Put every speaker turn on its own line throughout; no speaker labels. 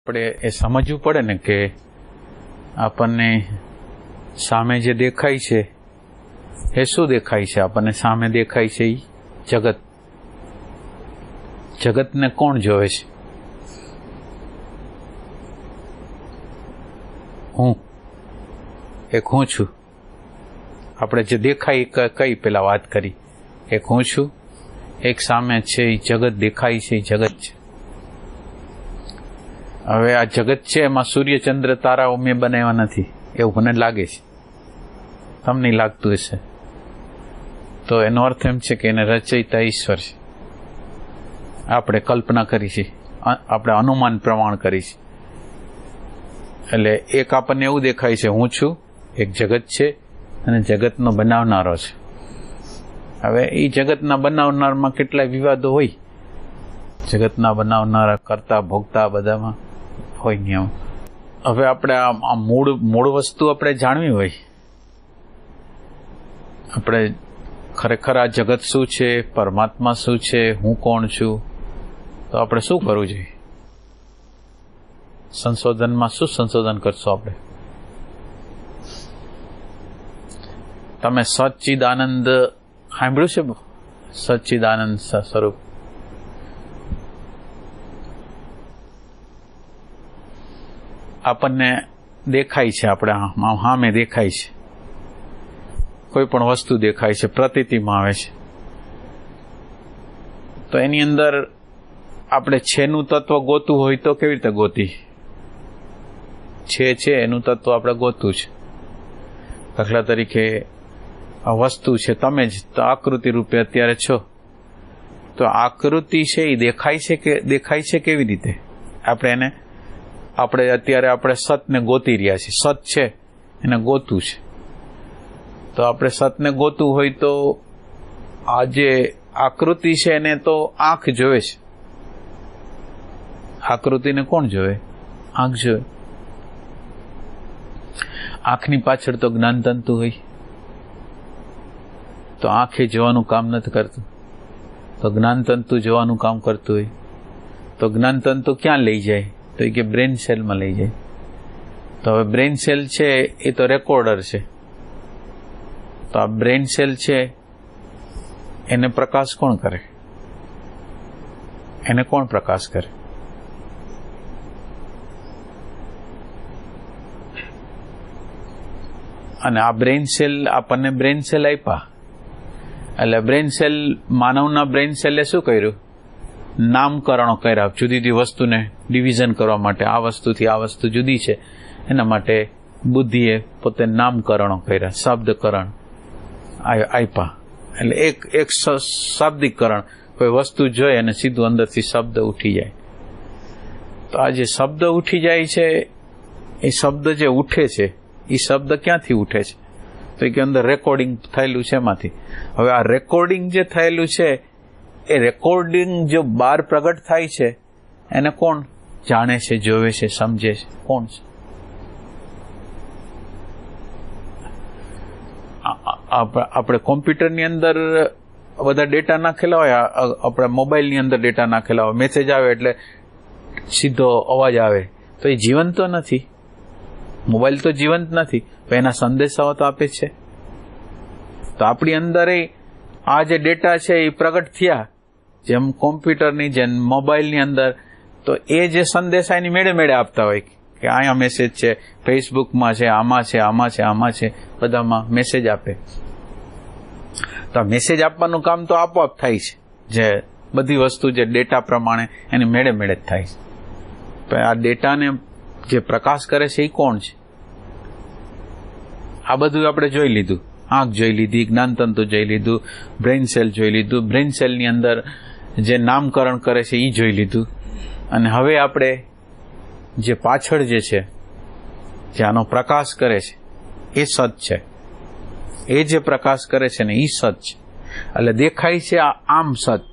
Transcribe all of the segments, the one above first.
આપણે એ સમજવું પડે ને કે આપણને સામે જે દેખાય છે એ શું દેખાય છે? આપણને સામે દેખાય છે એ જગત. જગતને કોણ જોવે છે? હું. એક હું છું. આપણે જે દેખાય કઈ પેલા વાત કરી, એક હું છું, એક સામે છે એ જગત દેખાય છે એ જગત છે. હવે આ જગત છે એમાં સૂર્ય ચંદ્ર તારાઓ મેં બનાવ્યા નથી એવું મને લાગે છે, તમને લાગતું હશે. તો એનો અર્થ એમ છે કે એને રચયિતા ઈશ્વર છે. આપણે કલ્પના કરી છે, આપણે અનુમાન પ્રમાણ કરી છે. એટલે એક આપણને એવું દેખાય છે હું છું, એક જગત છે અને જગતનો બનાવનારો છે. હવે એ જગતના બનાવનારમાં કેટલાય વિવાદો હોય. જગતના બનાવનારા કરતા ભોગતા બધામાં હોય નિયમ. હવે આપણે આ મૂળ વસ્તુ આપણે જાણવી હોય, આપણે ખરેખર આ જગત શું છે, પરમાત્મા શું છે, હું કોણ છું, તો આપણે શું કરવું જોઈએ? સંશોધનમાં શું સંશોધન કરશો આપણે? તમે સચ્ચિદાનંદ સાંભળ્યું છે? સચ્ચિદાનંદ સ્વરૂપ. આપણને દેખાય છે, આપણે સામે દેખાય છે, કોઈ પણ વસ્તુ દેખાય છે, પ્રતીતિમાં આવે છે. તો એની અંદર આપણે છેનું તત્વ ગોતું હોય તો કેવી રીતે ગોતી? છે એનું તત્વ આપણે ગોતું છે. દાખલા તરીકે આ વસ્તુ છે, તમે જ તો આકૃતિ રૂપે અત્યારે છો, તો આકૃતિ છે એ દેખાય છે કેવી રીતે? આપણે અત્યારે આપણે સતને ગોતી રહ્યા છીએ. સત છે એને ગોતું છે. તો આપણે સતને ગોતું હોય તો આ જે આકૃતિ છે એને તો આંખ જોવે છે. આકૃતિને કોણ જોવે? આંખ જોવે. આંખની પાછળ તો જ્ઞાનતંતુ હોય, તો આંખે જોવાનું કામ નથી કરતું, તો જ્ઞાનતંતુ જોવાનું કામ કરતું હોય. તો જ્ઞાનતંતુ ક્યાં લઈ જાય? તો કે બ્રેન સેલમાં લઈ જાય. તો હવે બ્રેન સેલ છે એ તો રેકોર્ડર છે. તો આ બ્રેન સેલ છે એને પ્રકાશ કોણ કરે? એને કોણ પ્રકાશ કરે? અને આ બ્રેન સેલ આપણને બ્રેન સેલ આપ્યા. એટલે બ્રેન સેલ, માનવના બ્રેન સેલે શું કર્યું? નામકરણો કર્યા. જુદી જુદી વસ્તુને ડિવિઝન કરવા માટે, આ વસ્તુથી આ વસ્તુ જુદી છે એના માટે બુદ્ધિએ પોતે નામકરણો કર્યા, શબ્દકરણ આપ્યા. એટલે એક શાબ્દિકકરણ. કોઈ વસ્તુ જોઈએ અને સીધું અંદરથી શબ્દ ઉઠી જાય. તો આ જે શબ્દ ઉઠી જાય છે, એ શબ્દ જે ઉઠે છે એ શબ્દ ક્યાંથી ઉઠે છે? તો કે અંદર રેકોર્ડિંગ થયેલું છે એમાંથી. હવે આ રેકોર્ડિંગ જે થયેલું છે એ રેકોર્ડિંગ જો બહાર પ્રગટ થાય છે એને કોણ જાણે છે, જોવે છે, સમજે છે? કોણ છે? આપણે કોમ્પ્યુટરની અંદર બધા ડેટા નાખેલા હોય, આપણે મોબાઈલની અંદર ડેટા નાખેલા હોય, મેસેજ આવે એટલે સીધો અવાજ આવે, તો એ જીવંત તો નથી. મોબાઈલ તો જીવંત નથી, પણ એના સંદેશાઓ તો આપે છે. તો આપણી અંદર આ જે ડેટા છે એ પ્રગટ થયા, જેમ કોમ્પ્યુટરની જેમ મોબાઈલની અંદર, તો એ જે સંદેશા એની મેળે મેળે આપતા હોય કે અહીંયા મેસેજ છે, ફેસબુકમાં છે, આમાં છે, આમાં છે, આમાં છે, બધામાં મેસેજ આપે. તો આ મેસેજ આપવાનું કામ તો આપોઆપ થાય છે. જે બધી વસ્તુ જે ડેટા પ્રમાણે એની મેળે મેળે જ થાય છે. પણ આ ડેટાને જે પ્રકાશ કરે છે એ કોણ છે? આ બધું આપણે જોઈ લીધું. આંખ જોઈ લીધી, જ્ઞાનતંતુ જોઈ લીધું, બ્રેઇન સેલ જોઈ લીધું, બ્રેઇન સેલની અંદર જે નામકરણ કરે છે એ જોઈ લીધું. અને હવે આપણે જે પાછળ જે છે, જે આનો પ્રકાશ કરે છે એ સત છે. એ જે પ્રકાશ કરે છે ને એ સત છે. એટલે દેખાય છે આમ સત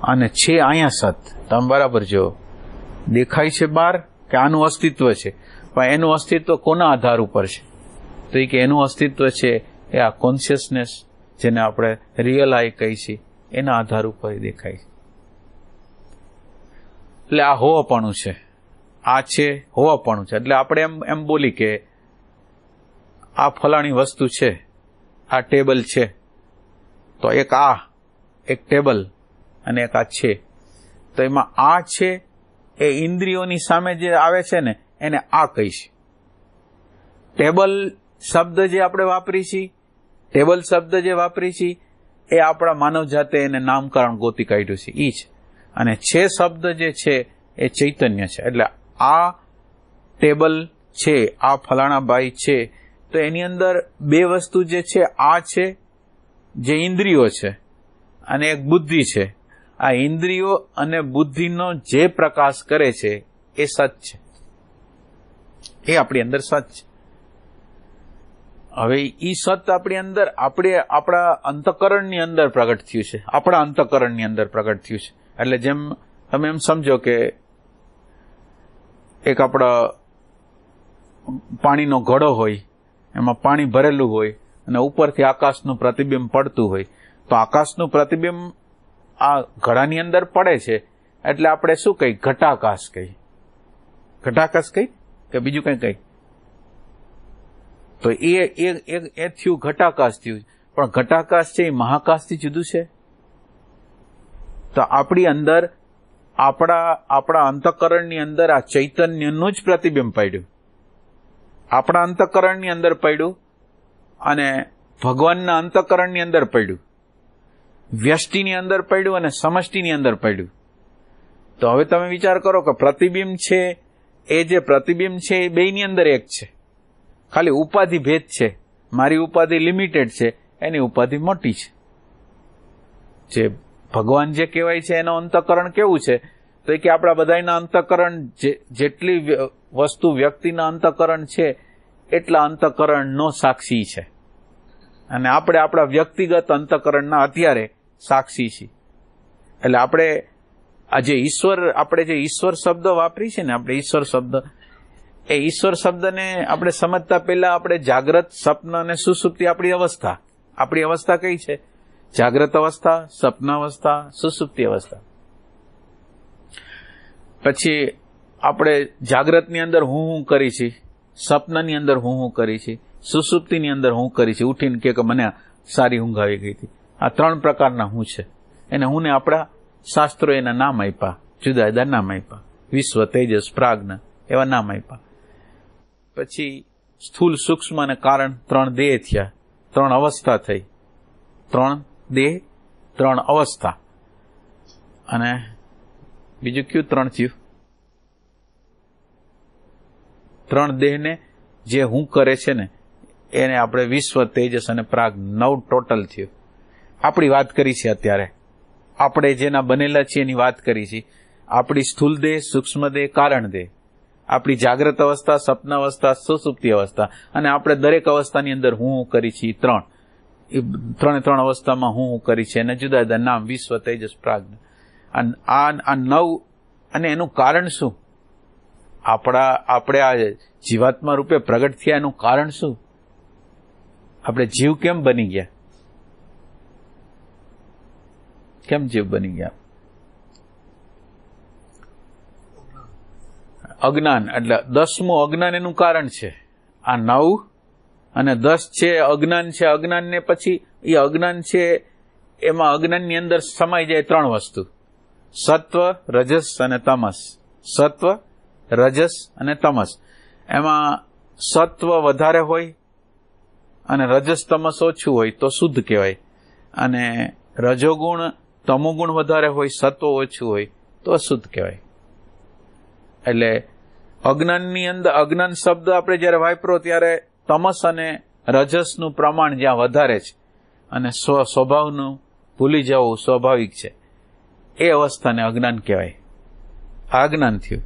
અને છે અહીંયા સત. તમે બરાબર જુઓ, દેખાય છે બહાર કે આનું અસ્તિત્વ છે, પણ એનું અસ્તિત્વ કોના આધાર ઉપર છે? તો એ કે એનું અસ્તિત્વ છે એ આ કોન્શિયસનેસ, જેને આપણે રિયલ આઈ કહી છીએ, એના આધાર ઉપર દેખાય છે. એટલે આ હોપણું છે. આ છે હોવાપણું છે. એટલે આપણે એમ બોલી કે આ ફલાણી વસ્તુ છે, આ ટેબલ છે, તો એક ટેબલ અને એક આ છે. તો એમાં આ છે એ ઇન્દ્રિયોની સામે જે આવે છે ને એને આ કહીશ. ટેબલ શબ્દ જે આપણે વાપરી છીએ, ટેબલ શબ્દ જે વાપરી છીએ એ આપણા માનવ જાતે એને નામકરણ ગોતી કાઢ્યું છે એ છે. અને છે શબ્દ જે છે એ ચૈતન્ય છે. એટલે આ ટેબલ છે, આ ફલાણાભાઈ છે, તો એની અંદર બે વસ્તુ જે છે, આ છે જે ઇન્દ્રિયો છે અને એક બુદ્ધિ છે. આ ઇન્દ્રિયો અને બુદ્ધિનો જે પ્રકાશ કરે છે એ સત છે, એ આપણી અંદર સત છે. હવે ઈ સત આપણી અંદર આપણા અંતઃકરણની અંદર પ્રગટ થયું છે, આપણા અંતઃકરણની અંદર પ્રગટ થયું છે. એટલે જેમ તમે એમ સમજો કે એક આપણા પાણીનો ઘડો હોય, એમાં પાણી ભરેલું હોય અને ઉપરથી આકાશનું પ્રતિબિંબ પડતું હોય, તો આકાશનું પ્રતિબિંબ આ ઘડાની અંદર પડે છે એટલે આપણે શું કહી? ઘટાકાશ કહી. ઘટાકાશ કહી કે બીજું કઈ? તો એ થયું, ઘટાકાશ થયું. પણ ઘટાકાશ છે એ મહાકાશથી જુદું છે. તો આપણી અંદર આપણા અંતઃકરણની અંદર આ ચૈતન્યનું જ પ્રતિબિંબ પડ્યું, આપણા અંતઃકરણની અંદર પડ્યું અને ભગવાનના અંતઃકરણની અંદર પડ્યું, વ્યષ્ટિની અંદર પડ્યું અને સમષ્ટિની અંદર પડ્યું. તો હવે તમે વિચાર કરો કે પ્રતિબિંબ છે, એ જે પ્રતિબિંબ છે એ બેયની અંદર એક છે. ખાલી ઉપાધિ ભેદ છે. મારી ઉપાધિ લિમિટેડ છે, એની ઉપાધિ મોટી છે. જે ભગવાન જે કહેવાય છે એનો અંતઃકરણ કેવું છે? તો કે આપણા બધાના અંતઃકરણ, જેટલી વસ્તુ વ્યક્તિના અંતઃકરણ છે એટલા અંતઃકરણનો સાક્ષી છે. અને આપણે આપણા વ્યક્તિગત અંતઃકરણના અત્યારે સાક્ષી છીએ. એટલે આપણે જે ઈશ્વર શબ્દ વાપરી છે ને, આપણે ઈશ્વર શબ્દ, એ ઈશ્વર શબ્દને આપણે સમજતા પહેલા આપણે જાગ્રત, સ્વપ્ન અને સુષુપ્તિ આપણી અવસ્થા કઈ છે? જાગ્રત અવસ્થા, સ્વપ્ન અવસ્થા, સુષુપ્તિ અવસ્થા. પછી આપણે જાગ્રતની અંદર હું કરી છીએ, સ્વપ્નની અંદર હું કરી છીએ, સુષુપ્તિની અંદર હું કરી છીએ. ઉઠીને કે મને સારી ઊંઘ આવી ગઈ હતી. આ 3 પ્રકારના હું છે. એને હુંને આપણા શાસ્ત્રો એના નામ આપ્યા, જુદા જુદા નામ આપ્યા. વિશ્વ, તેજસ, પ્રાજ્ઞ એવા નામ આપ્યા. પછી સ્થૂલ, સૂક્ષ્મ અને કારણ 3 દેહ થયા, 3 અવસ્થા થઈ. 3 દેહ, 3 અવસ્થા. અને બીજું કયું 3 થયું? 3 દેહને જે હું કરે છે ને એને આપણે વિશ્વ, તેજસ અને પ્રાગ 9 ટોટલ થયું. આપણી વાત કરી છે અત્યારે, આપણે જેના બનેલા છીએ એની વાત કરી છે. આપણી સ્થૂલ દેહ, સૂક્ષ્મ દેહ, કારણ દેહ, આપણી જાગ્રત અવસ્થા, સ્વપ્ન અવસ્થા, સુષુપ્તિ અવસ્થા, અને આપણે દરેક અવસ્થાની અંદર હું કરી છીએ 3. એ 3 અવસ્થામાં હું કરી છે અને જુદા જુદા નામ, વિશ્વ, તેજસ, પ્રાગ. આ 9, અને એનું કારણ શું? આપણે આ જીવાત્મા રૂપે પ્રગટ થયા એનું કારણ શું? આપણે જીવ કેમ બની ગયા? કેમ જીવ બની ગયા? અજ્ઞાન. એટલે 10મું અજ્ઞાન એનું કારણ છે. આ 9 અને 10 છે અજ્ઞાન છે. અજ્ઞાનને પછી એ અજ્ઞાન છે, એમાં અજ્ઞાનની અંદર સમાઈ જાય 3 વસ્તુ: સત્વ, રજસ અને તમસ. સત્વ, રજસ અને તમસ. એમાં સત્વ વધારે હોય અને રજસ, તમસ ઓછું હોય તો શુદ્ધ કહેવાય. અને રજોગુણ, તમોગુણ વધારે હોય, સત્વ ઓછું હોય તો અશુદ્ધ કહેવાય. એટલે અજ્ઞાનની અંદર, અજ્ઞાન શબ્દ આપણે જયારે વાપરો ત્યારે તમસ અને રજસનું પ્રમાણ જ્યાં વધારે છે અને સ્વભાવનું ભૂલી જવું સ્વાભાવિક છે, એ અવસ્થાને અજ્ઞાન કહેવાય. આ અજ્ઞાન થયું.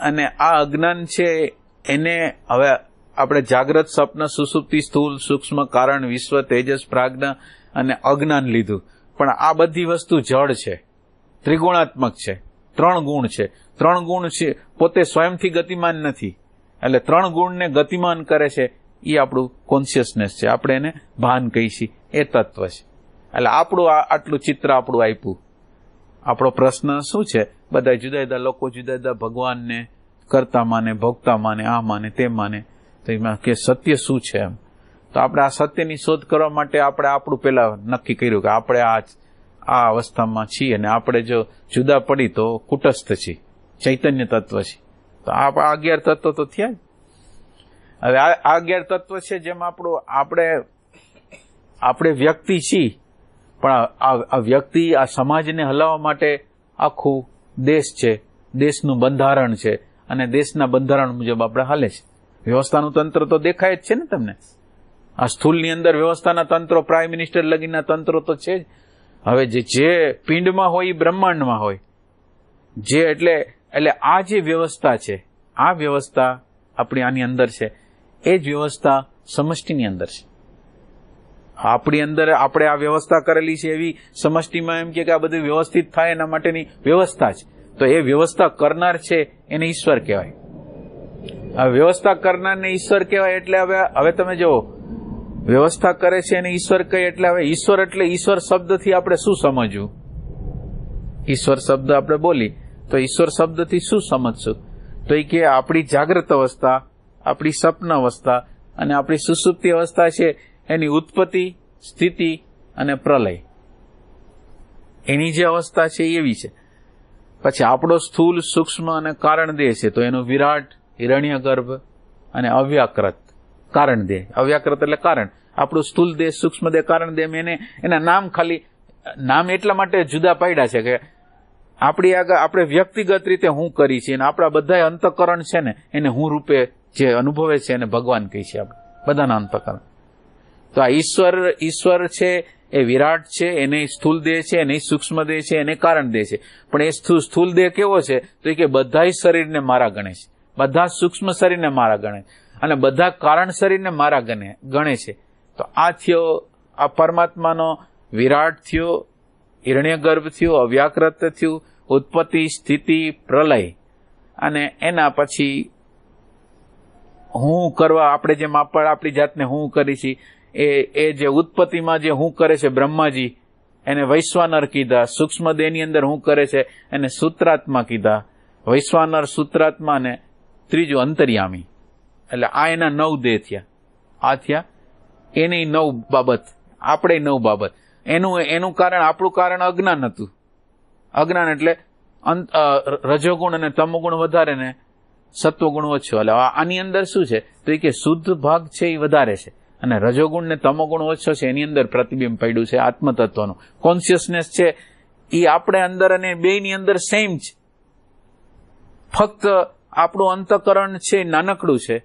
અને આ અજ્ઞાન છે એને હવે આપણે જાગ્રત, સ્વપ્ન, સુષુપ્તિ, સ્થૂલ, સૂક્ષ્મ, કારણ, વિશ્વ, તેજસ, પ્રાજ્ઞ અને અજ્ઞાન લીધું. પણ આ બધી વસ્તુ જળ છે, ત્રિગુણાત્મક છે, 3 ગુણ છે. 3 ગુણ છે પોતે સ્વયંથી ગતિમાન નથી. એટલે 3 ગુણને ગતિમાન કરે છે એ આપણું કોન્શિયસનેસ છે. આપણે એને ભાન કહી છીએ, એ તત્વ છે. એટલે આપણું આટલું ચિત્ર આપણું આપ્યું. આપણો પ્રશ્ન શું છે? બધા જુદા જુદા લોકો જુદા જુદા ભગવાનને કરતા માને, ભોગતા માને, આ માને, તે માને, તો એમાં કે સત્ય શું છે એમ. તો આપણે આ સત્યની શોધ કરવા માટે આપણે આપણું પેલા નક્કી કર્યું કે આપણે આ અવસ્થામાં છીએ અને આપણે જો જુદા પડી તો કુટસ્થ છીએ, ચૈતન્ય તત્વ છે. તો આ 11 તત્વ તો થયા જ. હવે આ 11 તત્વ છે જેમાં આપણે વ્યક્તિ છીએ, પણ આ વ્યક્તિ આ સમાજને હલાવવા માટે આખું દેશ છે, દેશનું બંધારણ છે, અને દેશના બંધારણ મુજબ આપણે હાલે છે. વ્યવસ્થાનું તંત્ર તો દેખાય જ છે ને તમને. આ સ્થૂલની અંદર વ્યવસ્થાના તંત્રો, પ્રાઇમ મિનિસ્ટર લગીના તંત્રો તો છે જ. હવે જે પિંડમાં હોય એ બ્રહ્માંડમાં હોય, જે એટલે આ જે વ્યવસ્થા છે, આ વ્યવસ્થા આપણી આની અંદર છે, એ જ વ્યવસ્થા સમષ્ટિની અંદર છે. આપણી અંદર આપણે આ વ્યવસ્થા કરેલી છે એવી સમષ્ટિમાં એમ કે આ બધું વ્યવસ્થિત થાય એના માટેની વ્યવસ્થા છે. તો એ વ્યવસ્થા કરનાર છે એને ઈશ્વર કહેવાય. આ વ્યવસ્થા કરનારને ઈશ્વર કહેવાય. એટલે હવે તમે જુઓ, વ્યવસ્થા કરે છે એને ઈશ્વર કહે એટલે હવે ઈશ્વર એટલે ઈશ્વર શબ્દથી આપણે શું સમજવું? ઈશ્વર શબ્દ આપણે બોલી તો ઈશ્વર શબ્દથી શું સમજશું? તો એ કે આપણી જાગ્રત અવસ્થા, આપણી સ્વપ્ન અવસ્થા અને આપણી સુષુપ્તિ અવસ્થા છે, એની ઉત્પત્તિ, સ્થિતિ અને પ્રલય, એની જે અવસ્થા છે એવી છે. પછી આપણો સ્થૂલ, સૂક્ષ્મ અને કારણ દેહ છે, તો એનું વિરાટ, હિરણ્યગર્ભ અને અવ્યાકૃત કારણ દેહ. અવ્યાકૃત એટલે કારણ. આપણું સ્થૂલ દેહ, સૂક્ષ્મ દેહ, કારણ દેહ, એના નામ એટલા માટે જુદા પાડ્યા છે કે આપણે વ્યક્તિગત રીતે હું કરી છીએ, અને આપણા બધા અંતઃકરણ છે ને એને હું રૂપે જે અનુભવે છે એને ભગવાન કહી છે. આપણે બધાના અંતઃકરણ. તો આ ઈશ્વર છે એ વિરાટ છે, એને સ્થૂલ દેહ છે, એને સૂક્ષ્મ દેહ છે, એને કારણ દેહ છે. પણ એ સ્થૂલ દેહ કેવો છે? તો કે બધા શરીરને મારા ગણે છે, બધા સૂક્ષ્મ શરીરને મારા ગણે, અને બધા કારણ શરીરને મારા ગણે છે. તો આ થયો આ પરમાત્માનો વિરાટ થયો, હિરણ્યગર્ભ થયું, અવ્યાકૃત થયું, ઉત્પત્તિ, સ્થિતિ, પ્રલય, અને એના પછી હું કરવા આપણે જેમ આપણી જાતને હું કરી છે એ જે ઉત્પત્તિમાં જે હું કરે છે બ્રહ્માજી, એને વૈશ્વાનર કીધા. સૂક્ષ્મ દેહની અંદર હું કરે છે એને સૂત્રાત્મા કીધા. વૈશ્વાનર, સૂત્રાત્મા ને ત્રીજું અંતર્યામી. એટલે આ એના 9 દેહ થયા. આ થયા એની 9 બાબત, આપણે 9 બાબત. એનું કારણ, આપણું કારણ અજ્ઞાન હતું. અજ્ઞાન એટલે રજોગુણ અને તમોગુણ વધારે ને સત્વગુણ ઓછો. એટલે આની અંદર શું છે? તો એ કે શુદ્ધ ભાગ છે એ વધારે છે, અને રજોગુણ ને તમોગુણ ઓછો છે. એની અંદર પ્રતિબિંબ પડ્યું છે આત્મતત્વનું. કોન્શિયસનેસ છે એ આપણે અંદર અને બેયની અંદર સેમ છે. ફક્ત આપણું અંતઃકરણ છે નાનકડું છે,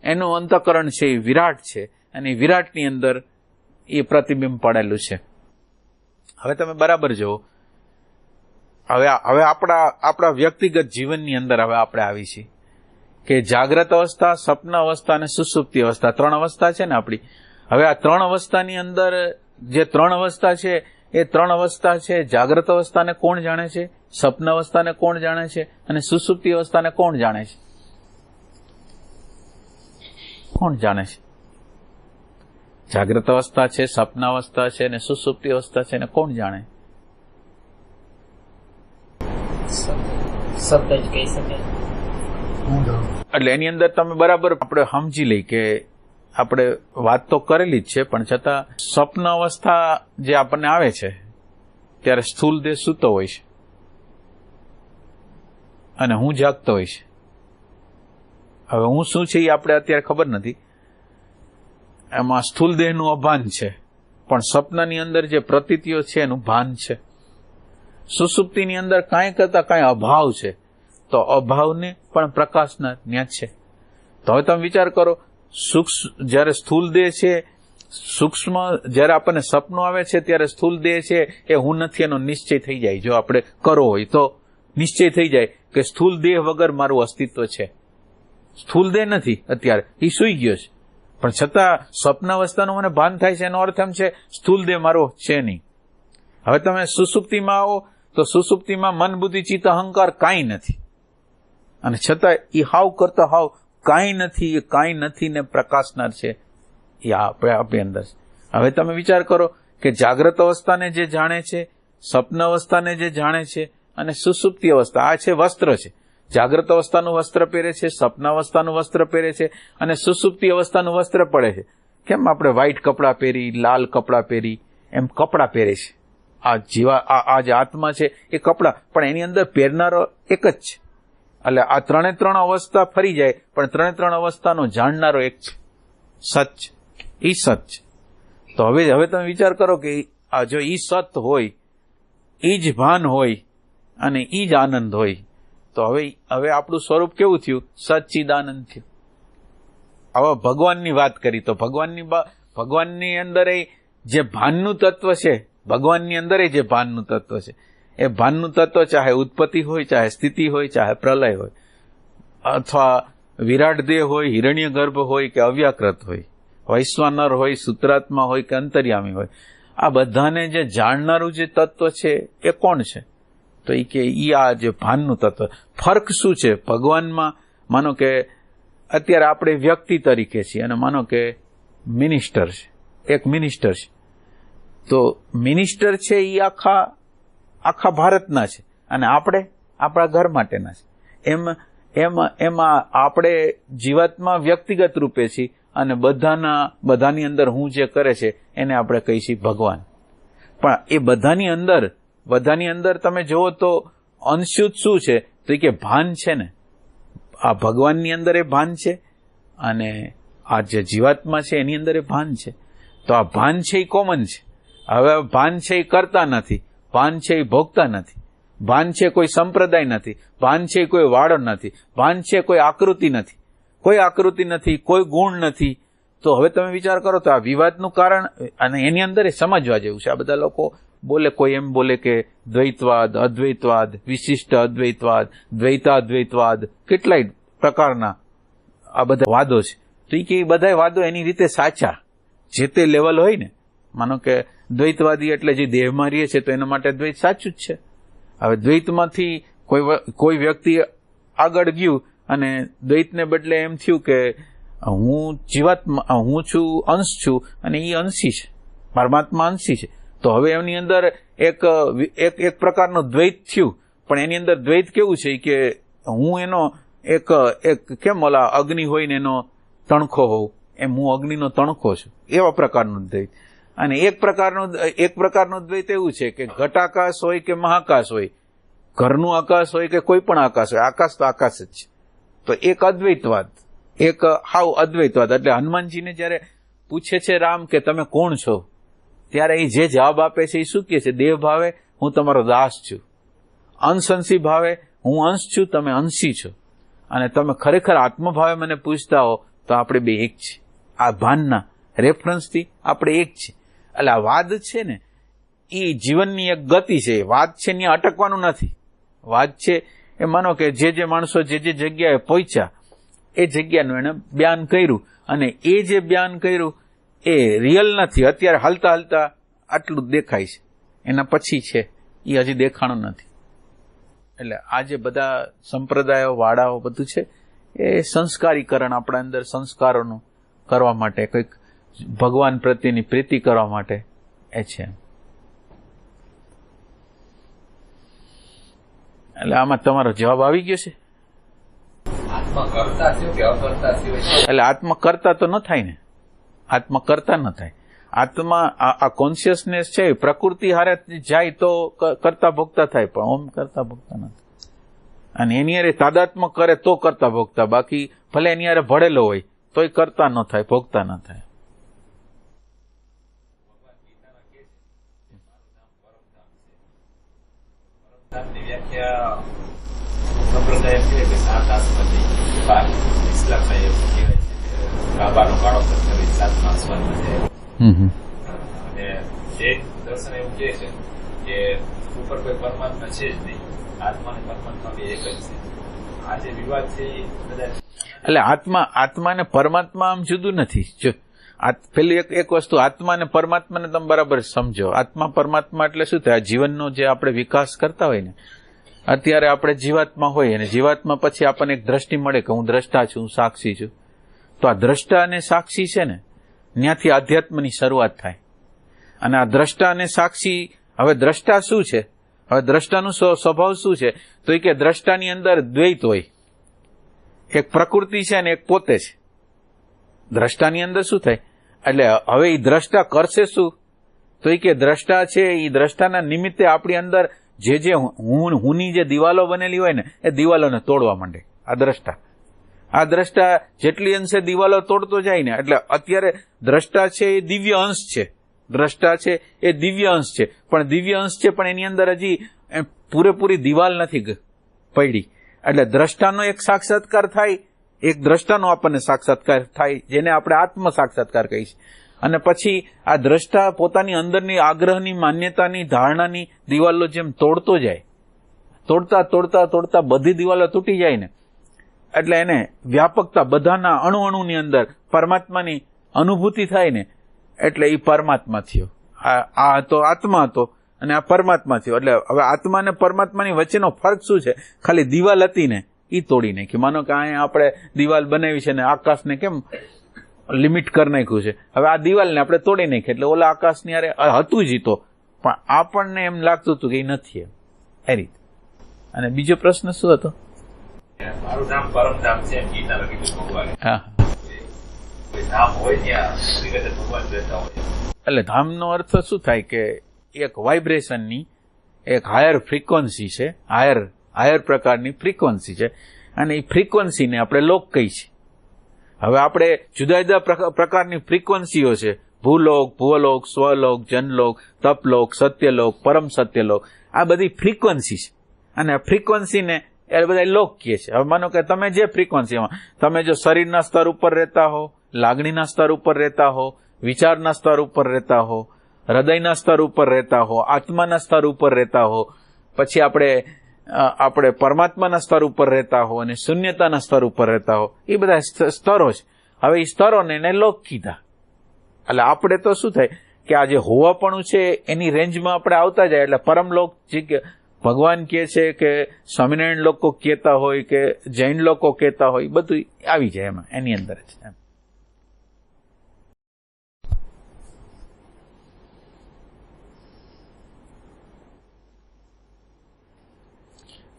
એનું અંતઃકરણ છે એ વિરાટ છે, અને વિરાટની અંદર એ પ્રતિબિંબ પડેલું છે. હવે તમે બરાબર જુઓ. હવે આપણા વ્યક્તિગત જીવનની અંદર હવે આપણે આવી છીએ કે જાગ્રત અવસ્થા, સ્વપ્ન અવસ્થા અને સુષુપ્તિ અવસ્થા, 3 અવસ્થા છે ને આપણી. હવે આ 3 અવસ્થાની અંદર જે 3 અવસ્થા છે એ 3 અવસ્થા છે. જાગ્રત અવસ્થાને કોણ જાણે છે? સ્વપ્ન અવસ્થાને કોણ જાણે છે? અને સુષુપ્તિ અવસ્થાને કોણ જાણે છે? કોણ જાણે છે? જાગ્રત અવસ્થા છે, સ્વપ્ન અવસ્થા છે અને સુષુપ્તિ અવસ્થા છે, એને કોણ જાણે? એટલે એની અંદર તમે બરાબર આપણે સમજી લઈ કે આપણે વાત તો કરેલી જ છે, પણ છતાં સ્વપ્ન અવસ્થા જે આપણને આવે છે ત્યારે સ્થૂલ દેહ સૂતો હોય છે અને હું જાગતો હોય છે. હવે હું શું છે એ આપણે અત્યારે ખબર નથી. એમાં સ્થૂલ દેહનું અભાન છે, પણ સ્વપ્નની અંદર જે પ્રતીતિઓ છે એનું ભાન છે. સુષુપ્તિની અંદર કાંઈ કરતા કાંઈ અભાવ છે, તો અભાવને પણ પ્રકાશના ન્યા છે. તો હવે તમે વિચાર કરો, જ્યારે સ્થૂલ દેહ છે, સૂક્ષ્મ જ્યારે આપણને સપનું આવે છે ત્યારે સ્થૂલ દેહ છે એ હું નથી એનો નિશ્ચય થઈ જાય. જો આપણે કરવો હોય તો નિશ્ચય થઈ જાય કે સ્થૂલ દેહ વગર મારું અસ્તિત્વ છે. સ્થૂલ દેહ નથી અત્યારે, એ સૂઈ ગયો છે, પણ છતાં સ્વપ્ન અવસ્થાનું મને ભાન થાય છે. એનો અર્થ એમ છે સ્થૂલ દેહ મારો છે નહીં. હવે તમે સુષુપ્તિમાં આવો તો સુષુપ્તિમાં મન, બુદ્ધિ, ચિત્ત, અહંકાર કાંઈ નથી, અને છતાં એ હાવ કરતા હાવ કાંઈ નથી, એ કાંઈ નથી ને પ્રકાશનાર છે એ આપણી અંદર છે. હવે તમે વિચાર કરો કે જાગ્રત અવસ્થાને જે જાણે છે, સ્વપ્ન અવસ્થાને જે જાણે છે, અને સુષુપ્તિ અવસ્થા, આ છે વસ્ત્ર છે. જાગ્રત અવસ્થાનું વસ્ત્ર પહેરે છે, સપનાવસ્થાનું વસ્ત્ર પહેરે છે અને સુસુપ્તિ અવસ્થાનું વસ્ત્ર પડે છે. કેમ આપણે વ્હાઈટ કપડાં પહેરી, લાલ કપડાં પહેરી, એમ કપડાં પહેરે છે. આ જે આત્મા છે એ કપડાં, પણ એની અંદર પહેરનારો એક જ છે. એટલે આ ત્રણ અવસ્થા ફરી જાય, પણ ત્રણ અવસ્થાનો જાણનારો એક છે, સચ. ઈ સચ. તો હવે તમે વિચાર કરો કે આ જો ઈ સત હોય, ઈ જ ભાન હોય અને ઈ જ આનંદ હોય, તો હવે આપણું સ્વરૂપ કેવું થયું? સચ્ચિદાનંદ થયું. હવે ભગવાનની વાત કરી તો ભગવાનની અંદર જે ભાનનું તત્વ છે, ભગવાનની અંદર જે ભાનનું તત્વ છે, એ ભાનનું તત્વ ચાહે ઉત્પત્તિ હોય, ચાહે સ્થિતિ હોય, ચાહે પ્રલય હોય, અથવા વિરાટ દેહ હોય, હિરણ્ય ગર્ભ હોય કે અવ્યાકૃત હોય, વૈશ્વાનર હોય, સૂત્રાત્મા હોય કે અંતર્યામી હોય, આ બધાને જે જાણનારું જે તત્વ છે એ કોણ છે? તો એ કે આ જે ભાનનું તત્વ. ફર્ક શું છે ભગવાનમાં? માનો કે અત્યારે આપણે વ્યક્તિ તરીકે છીએ અને માનો કે મિનિસ્ટર છે, એક મિનિસ્ટર છે, તો મિનિસ્ટર છે એ આખા ભારતના છે અને આપણે આપણા ઘર માટેના છે. એમાં આપણે જીવાત્મા વ્યક્તિગત રૂપે છીએ અને બધાની અંદર હું જે કરે છે એને આપણે કહીશું ભગવાન. પણ એ બધાની અંદર તમે જુઓ તો અંશુત શું છે? તો કે ભાન છે ને, આ ભગવાનની અંદર એ ભાન છે અને આ જે જીવાત્મા છે એની અંદર એ ભાન છે. તો આ ભાન છે એ કોમન છે. હવે ભાન છે એ કરતા નથી, ભાન છે એ ભોગતા નથી, ભાન છે કોઈ સંપ્રદાય નથી, ભાન છે કોઈ વાળો નથી, ભાન છે કોઈ આકૃતિ નથી, કોઈ ગુણ નથી. તો હવે તમે વિચાર કરો તો આ વિવાદનું કારણ, અને એની અંદર એ સમજવા જેવું છે. આ બધા લોકો બોલે, કોઈ એમ બોલે કે દ્વૈતવાદ, અદ્વૈતવાદ, વિશિષ્ટ અદ્વૈતવાદ, દ્વૈતાદ્વૈતવાદ, કેટલાય પ્રકારના આ બધા વાદો છે. તો એ કે બધા વાદો એની રીતે સાચા, જે તે લેવલ હોય ને. માનો કે દ્વૈતવાદી એટલે જે દેહમાં રહે છે તો એના માટે દ્વૈત સાચું જ છે. હવે દ્વૈતમાંથી કોઈ વ્યક્તિ આગળ ગયું અને દ્વૈતને બદલે એમ થયું કે હું છું, અંશ છું અને એ અંશી છે, પરમાત્મા અંશી છે. તો હવે એની અંદર એક પ્રકારનો દ્વૈત થયું. પણ એની અંદર દ્વૈત કેવું છે કે હું એનો એક કેમ ઓલા અગ્નિ હોય ને એનો તણખો હોઉં, એમ હું અગ્નિનો તણખો છું, એવા પ્રકારનું દ્વૈત. અને એક પ્રકારનું દ્વૈત એવું છે કે ઘટાકાશ હોય કે મહાકાશ હોય, ઘરનું આકાશ હોય કે કોઈ પણ આકાશ હોય, આકાશ તો આકાશ જ છે. તો એક અદ્વૈતવાદ, એક હાવ અદ્વૈતવાદ. એટલે હનુમાનજીને જયારે પૂછે છે રામ કે તમે કોણ છો, ત્યારે એ જે જવાબ આપે છે એ શું કહે છે? દેહ ભાવે હું તમારો દાસ છું, અંશંશી ભાવે હું અંશ છું, તમે અંશી છો, અને તમે ખરેખર આત્મભાવે મને પૂછતા હો તો આપણે બે એક છે. આ ભાનના રેફરન્સથી આપણે એક છે. એટલે આ વાદ છે ને એ જીવનની એક ગતિ છે. વાદ છે ત્યાં અટકવાનું નથી. વાદ છે એ માનો કે જે માણસો જે જગ્યાએ પહોંચ્યા એ જગ્યાનું એને બયાન કર્યું, અને એ જે બયાન કર્યું એ રિયલ નથી. અત્યારે હાલતા આટલું દેખાય છે, એના પછી છે એ હજી દેખાણું નથી. એટલે આ જે બધા સંપ્રદાયો, વાડાઓ બધું છે એ સંસ્કારીકરણ, આપણા અંદર સંસ્કારોનું કરવા માટે, કંઈક ભગવાન પ્રત્યેની પ્રીતિ કરવા માટે એ છે. એટલે આમાં તમારો જવાબ આવી ગયો છે. એટલે આત્મા કરતા તો ન થાય ને, આત્મા કરતા ન થાય. આત્મા આ કોન્શિયસનેસ છે પ્રકૃતિ હારે જાય તો કરતા ભોગતા થાય, પણ ઓમ કરતા ભોગતા ન થાય. અને એની હારે તાદાત્મ્ય કરે તો કરતા ભોગતા, બાકી ભલે એની હારે ભળેલો હોય તોય કરતા ન થાય, ભોગતા ન થાય.
દર્શન એવું કહે છે કે ઉપર કોઈ પરમાત્મા છે જ નહીં, આત્મા અને પરમાત્મા બે એક જ છે. આ જે વિવાદ છે એ કદાચ
એટલે આત્મા ને પરમાત્મા આમ જુદું નથી. જો પેલી એક વસ્તુ, આત્મા અને પરમાત્માને તમે બરાબર સમજો. આત્મા પરમાત્મા એટલે શું થાય? જીવનનો જે આપણે વિકાસ કરતા હોય ને, અત્યારે આપણે જીવાત્મા હોય અને જીવાત્મા પછી આપણને એક દ્રષ્ટિ મળે કે હું દ્રષ્ટા છું, હું સાક્ષી છું. તો આ દ્રષ્ટા અને સાક્ષી છે ને, ત્યાંથી આધ્યાત્મની શરૂઆત થાય. અને આ દ્રષ્ટા અને સાક્ષી, હવે દ્રષ્ટા શું છે? હવે દ્રષ્ટાનું સ્વભાવ શું છે? તો કે દ્રષ્ટાની અંદર દ્વૈત હોય, એક પ્રકૃતિ છે અને એક પોતે છે. દ્રષ્ટાની અંદર શું થાય? એટલે હવે એ દ્રષ્ટા કરશે શું? તો એ કે દ્રષ્ટા છે એ દ્રષ્ટાના નિમિત્તે આપણી અંદર જે હુંની જે દિવાલો બનેલી હોય ને એ દિવાલોને તોડવા માંડે. આ દ્રષ્ટા જેટલી અંશે દિવાલો તોડતો જાય ને, એટલે અત્યારે દ્રષ્ટા છે એ દિવ્ય અંશ છે. દ્રષ્ટા છે એ દિવ્ય અંશ છે, પણ દિવ્ય અંશ છે પણ એની અંદર હજી પૂરેપૂરી દિવાલ નથી પડી. એટલે દ્રષ્ટાનો એક સાક્ષાત્કાર થાય, એક દ્રષ્ટાનો આપણને સાક્ષાત્કાર થાય, જેને આપણે આત્મ સાક્ષાત્કાર કહીશું. અને પછી આ દ્રષ્ટા પોતાની અંદરની આગ્રહની, માન્યતાની, ધારણાની દિવાલો જેમ તોડતો જાય, તોડતા તોડતા તોડતા બધી દિવાલો તૂટી જાય ને, એટલે એને વ્યાપકતા, બધાના અણુની અંદર પરમાત્માની અનુભૂતિ થાય ને, એટલે એ પરમાત્મા થયો. આ હતો આત્મા હતો અને આ પરમાત્મા થયો. એટલે હવે આત્મા અને પરમાત્માની વચ્ચેનો ફરક શું છે? ખાલી દિવાલ હતી ને એ તોડી નાખી. માનો કે અહીંયા આપણે દિવાલ બનાવી છે ને આકાશને કેમ લિમિટ કરી નાખ્યું છે, હવે આ દિવાલને આપણે તોડી નાખી એટલે ઓલા આકાશની અરે હતું જ તો, પણ આપણને એમ લાગતું હતું કે એ નથી, એ રીતે. અને બીજો પ્રશ્ન શું હતો?
મારું નામ પરમધામ છે એમ ગીતામાં કીધું ભગવાને.
હા,
કોઈ ધામ હોય ત્યાં હકીકતે ભગવાન રહેતા હોય.
એટલે ધામનો અર્થ શું થાય? કે એક વાઇબ્રેશનની એક હાયર ફ્રીક્વન્સી છે, હાયર પ્રકારની ફ્રીક્વન્સી છે, અને એ ફ્રીક્વન્સીને આપણે લોક કહી છે. હવે આપણે જુદા જુદા પ્રકારની ફ્રીક્વન્સીઓ છે, ભૂલોક, ભુવલોક, સ્વલોક, જનલોક, તપલોક, સત્યલોક, પરમ સત્યલોક, આ બધી ફ્રીક્વન્સી છે. અને ફ્રીક્વન્સીને એ બધા લોક કહે છે. હવે માનો કે તમે જે ફ્રીક્વન્સીમાં, તમે જો શરીરના સ્તર ઉપર રહેતા હો, લાગણીના સ્તર ઉપર રહેતા હો, વિચારના સ્તર ઉપર રહેતા હો, હૃદયના સ્તર ઉપર રહેતા હો, આત્માના સ્તર ઉપર રહેતા હો, પછી આપણે પરમાત્માના સ્તર ઉપર રહેતા હો અને શૂન્યતાના સ્તર ઉપર રહેતા હો, એ બધા સ્તરો છે. હવે એ સ્તરોને એને લોક કીધા. એટલે આપણે તો શું થાય કે આ જે હોવાપણું છે એની રેન્જમાં આપણે આવતા જાય. એટલે પરમલોક જે ભગવાન કહે છે, કે સ્વામિનારાયણ લોકો કહેતા હોય, કે જૈન લોકો કહેતા હોય, બધું આવી જાય એમાં, એની અંદર જ.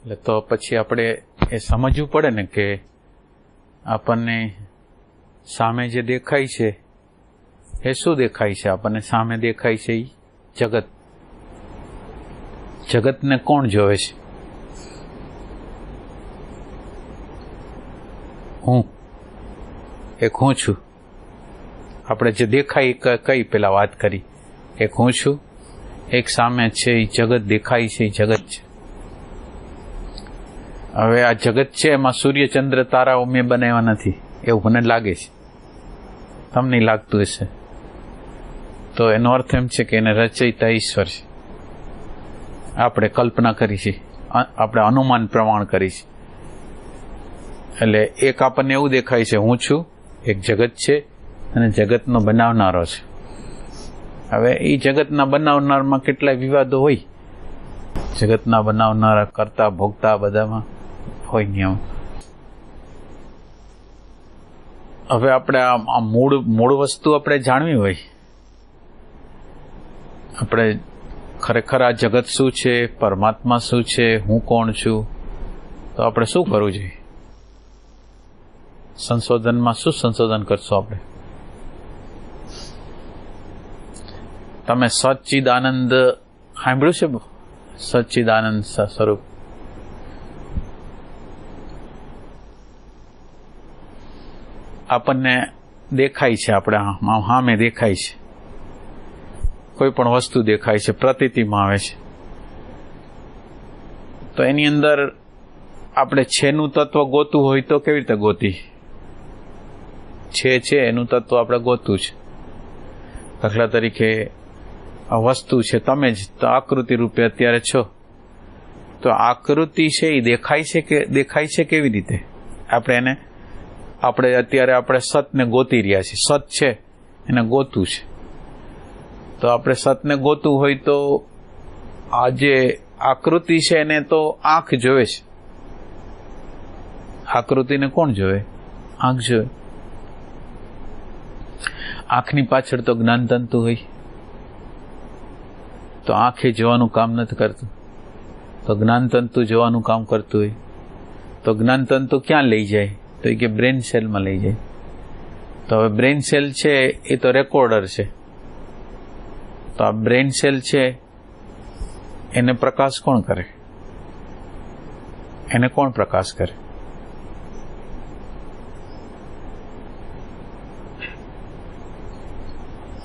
એટલે તો પછી આપણે એ સમજવું પડે ને કે આપણને સામે જે દેખાય છે એ શું દેખાય છે? આપણને સામે દેખાય છે એ જગત. જગતને કોણ જોવે છે? હું. એક હું છું. આપણે જે દેખાય કઈ પેલા વાત કરી, એક હું છું, એક સામે છે એ જગત દેખાય છે, એ જગત છે. હવે આ જગત છે એમાં સૂર્ય, ચંદ્ર, તારાઓ મેં બનાવ્યા નથી એવું મને લાગે છે, તમને લાગતું હશે. તો એનો અર્થ એમ છે કે એને રચયિતા ઈશ્વર છે. આપણે કલ્પના કરી છે, આપણે અનુમાન પ્રમાણ કરી છે. એટલે એક આપણને એવું દેખાય છે હું છું, એક જગત છે અને જગતનો બનાવનારો છે. હવે એ જગતના બનાવનારમાં કેટલાય વિવાદો હોય, જગતના બનાવનારા, કરતા, ભોગતા બધામાં હોય નિયમ. હવે આપણે આ મૂળ વસ્તુ આપણે જાણવી હોય, આપણે ખરેખર આ જગત શું છે, પરમાત્મા શું છે, હું કોણ છું, તો આપણે શું કરવું જોઈએ? સંશોધનમાં શું સંશોધન કરશો આપણે? તમે સચ્ચિદાનંદ સાંભળ્યું છે? સચ્ચિદાનંદ સ્વરૂપ. આપણને દેખાય છે, આપણે સામે દેખાય છે, કોઈ પણ વસ્તુ દેખાય છે, પ્રતીતિમાં આવે છે, તો એની અંદર આપણે છેનું તત્વ ગોતું હોય તો કેવી રીતે ગોતી? છે એનું તત્વ આપણે ગોતું છે. દાખલા તરીકે આ વસ્તુ છે, તમે જ તો આકૃતિ રૂપે અત્યારે છો, તો આકૃતિ છે એ દેખાય છે કેવી રીતે? આપણે અત્યારે આપણે સતને ગોતી રહ્યા છીએ, સત છે એને ગોતું છે. તો આપણે સતને ગોતું હોય તો આ જે આકૃતિ છે એને તો આંખ જોવે છે. આકૃતિને કોણ જોવે? આંખ જોવે. આંખની પાછળ તો જ્ઞાનતંતુ હોય, તો આંખે જોવાનું કામ નથી કરતું. તો જ્ઞાનતંતુ જોવાનું કામ કરતું હોય તો જ્ઞાનતંતુ ક્યાં લઈ જાય તો એ કે બ્રેન સેલમાં લઈ જાય. તો હવે બ્રેન સેલ છે એ તો રેકોર્ડર છે. તો આ બ્રેન સેલ છે એને પ્રકાશ કોણ કરે? એને કોણ પ્રકાશ કરે?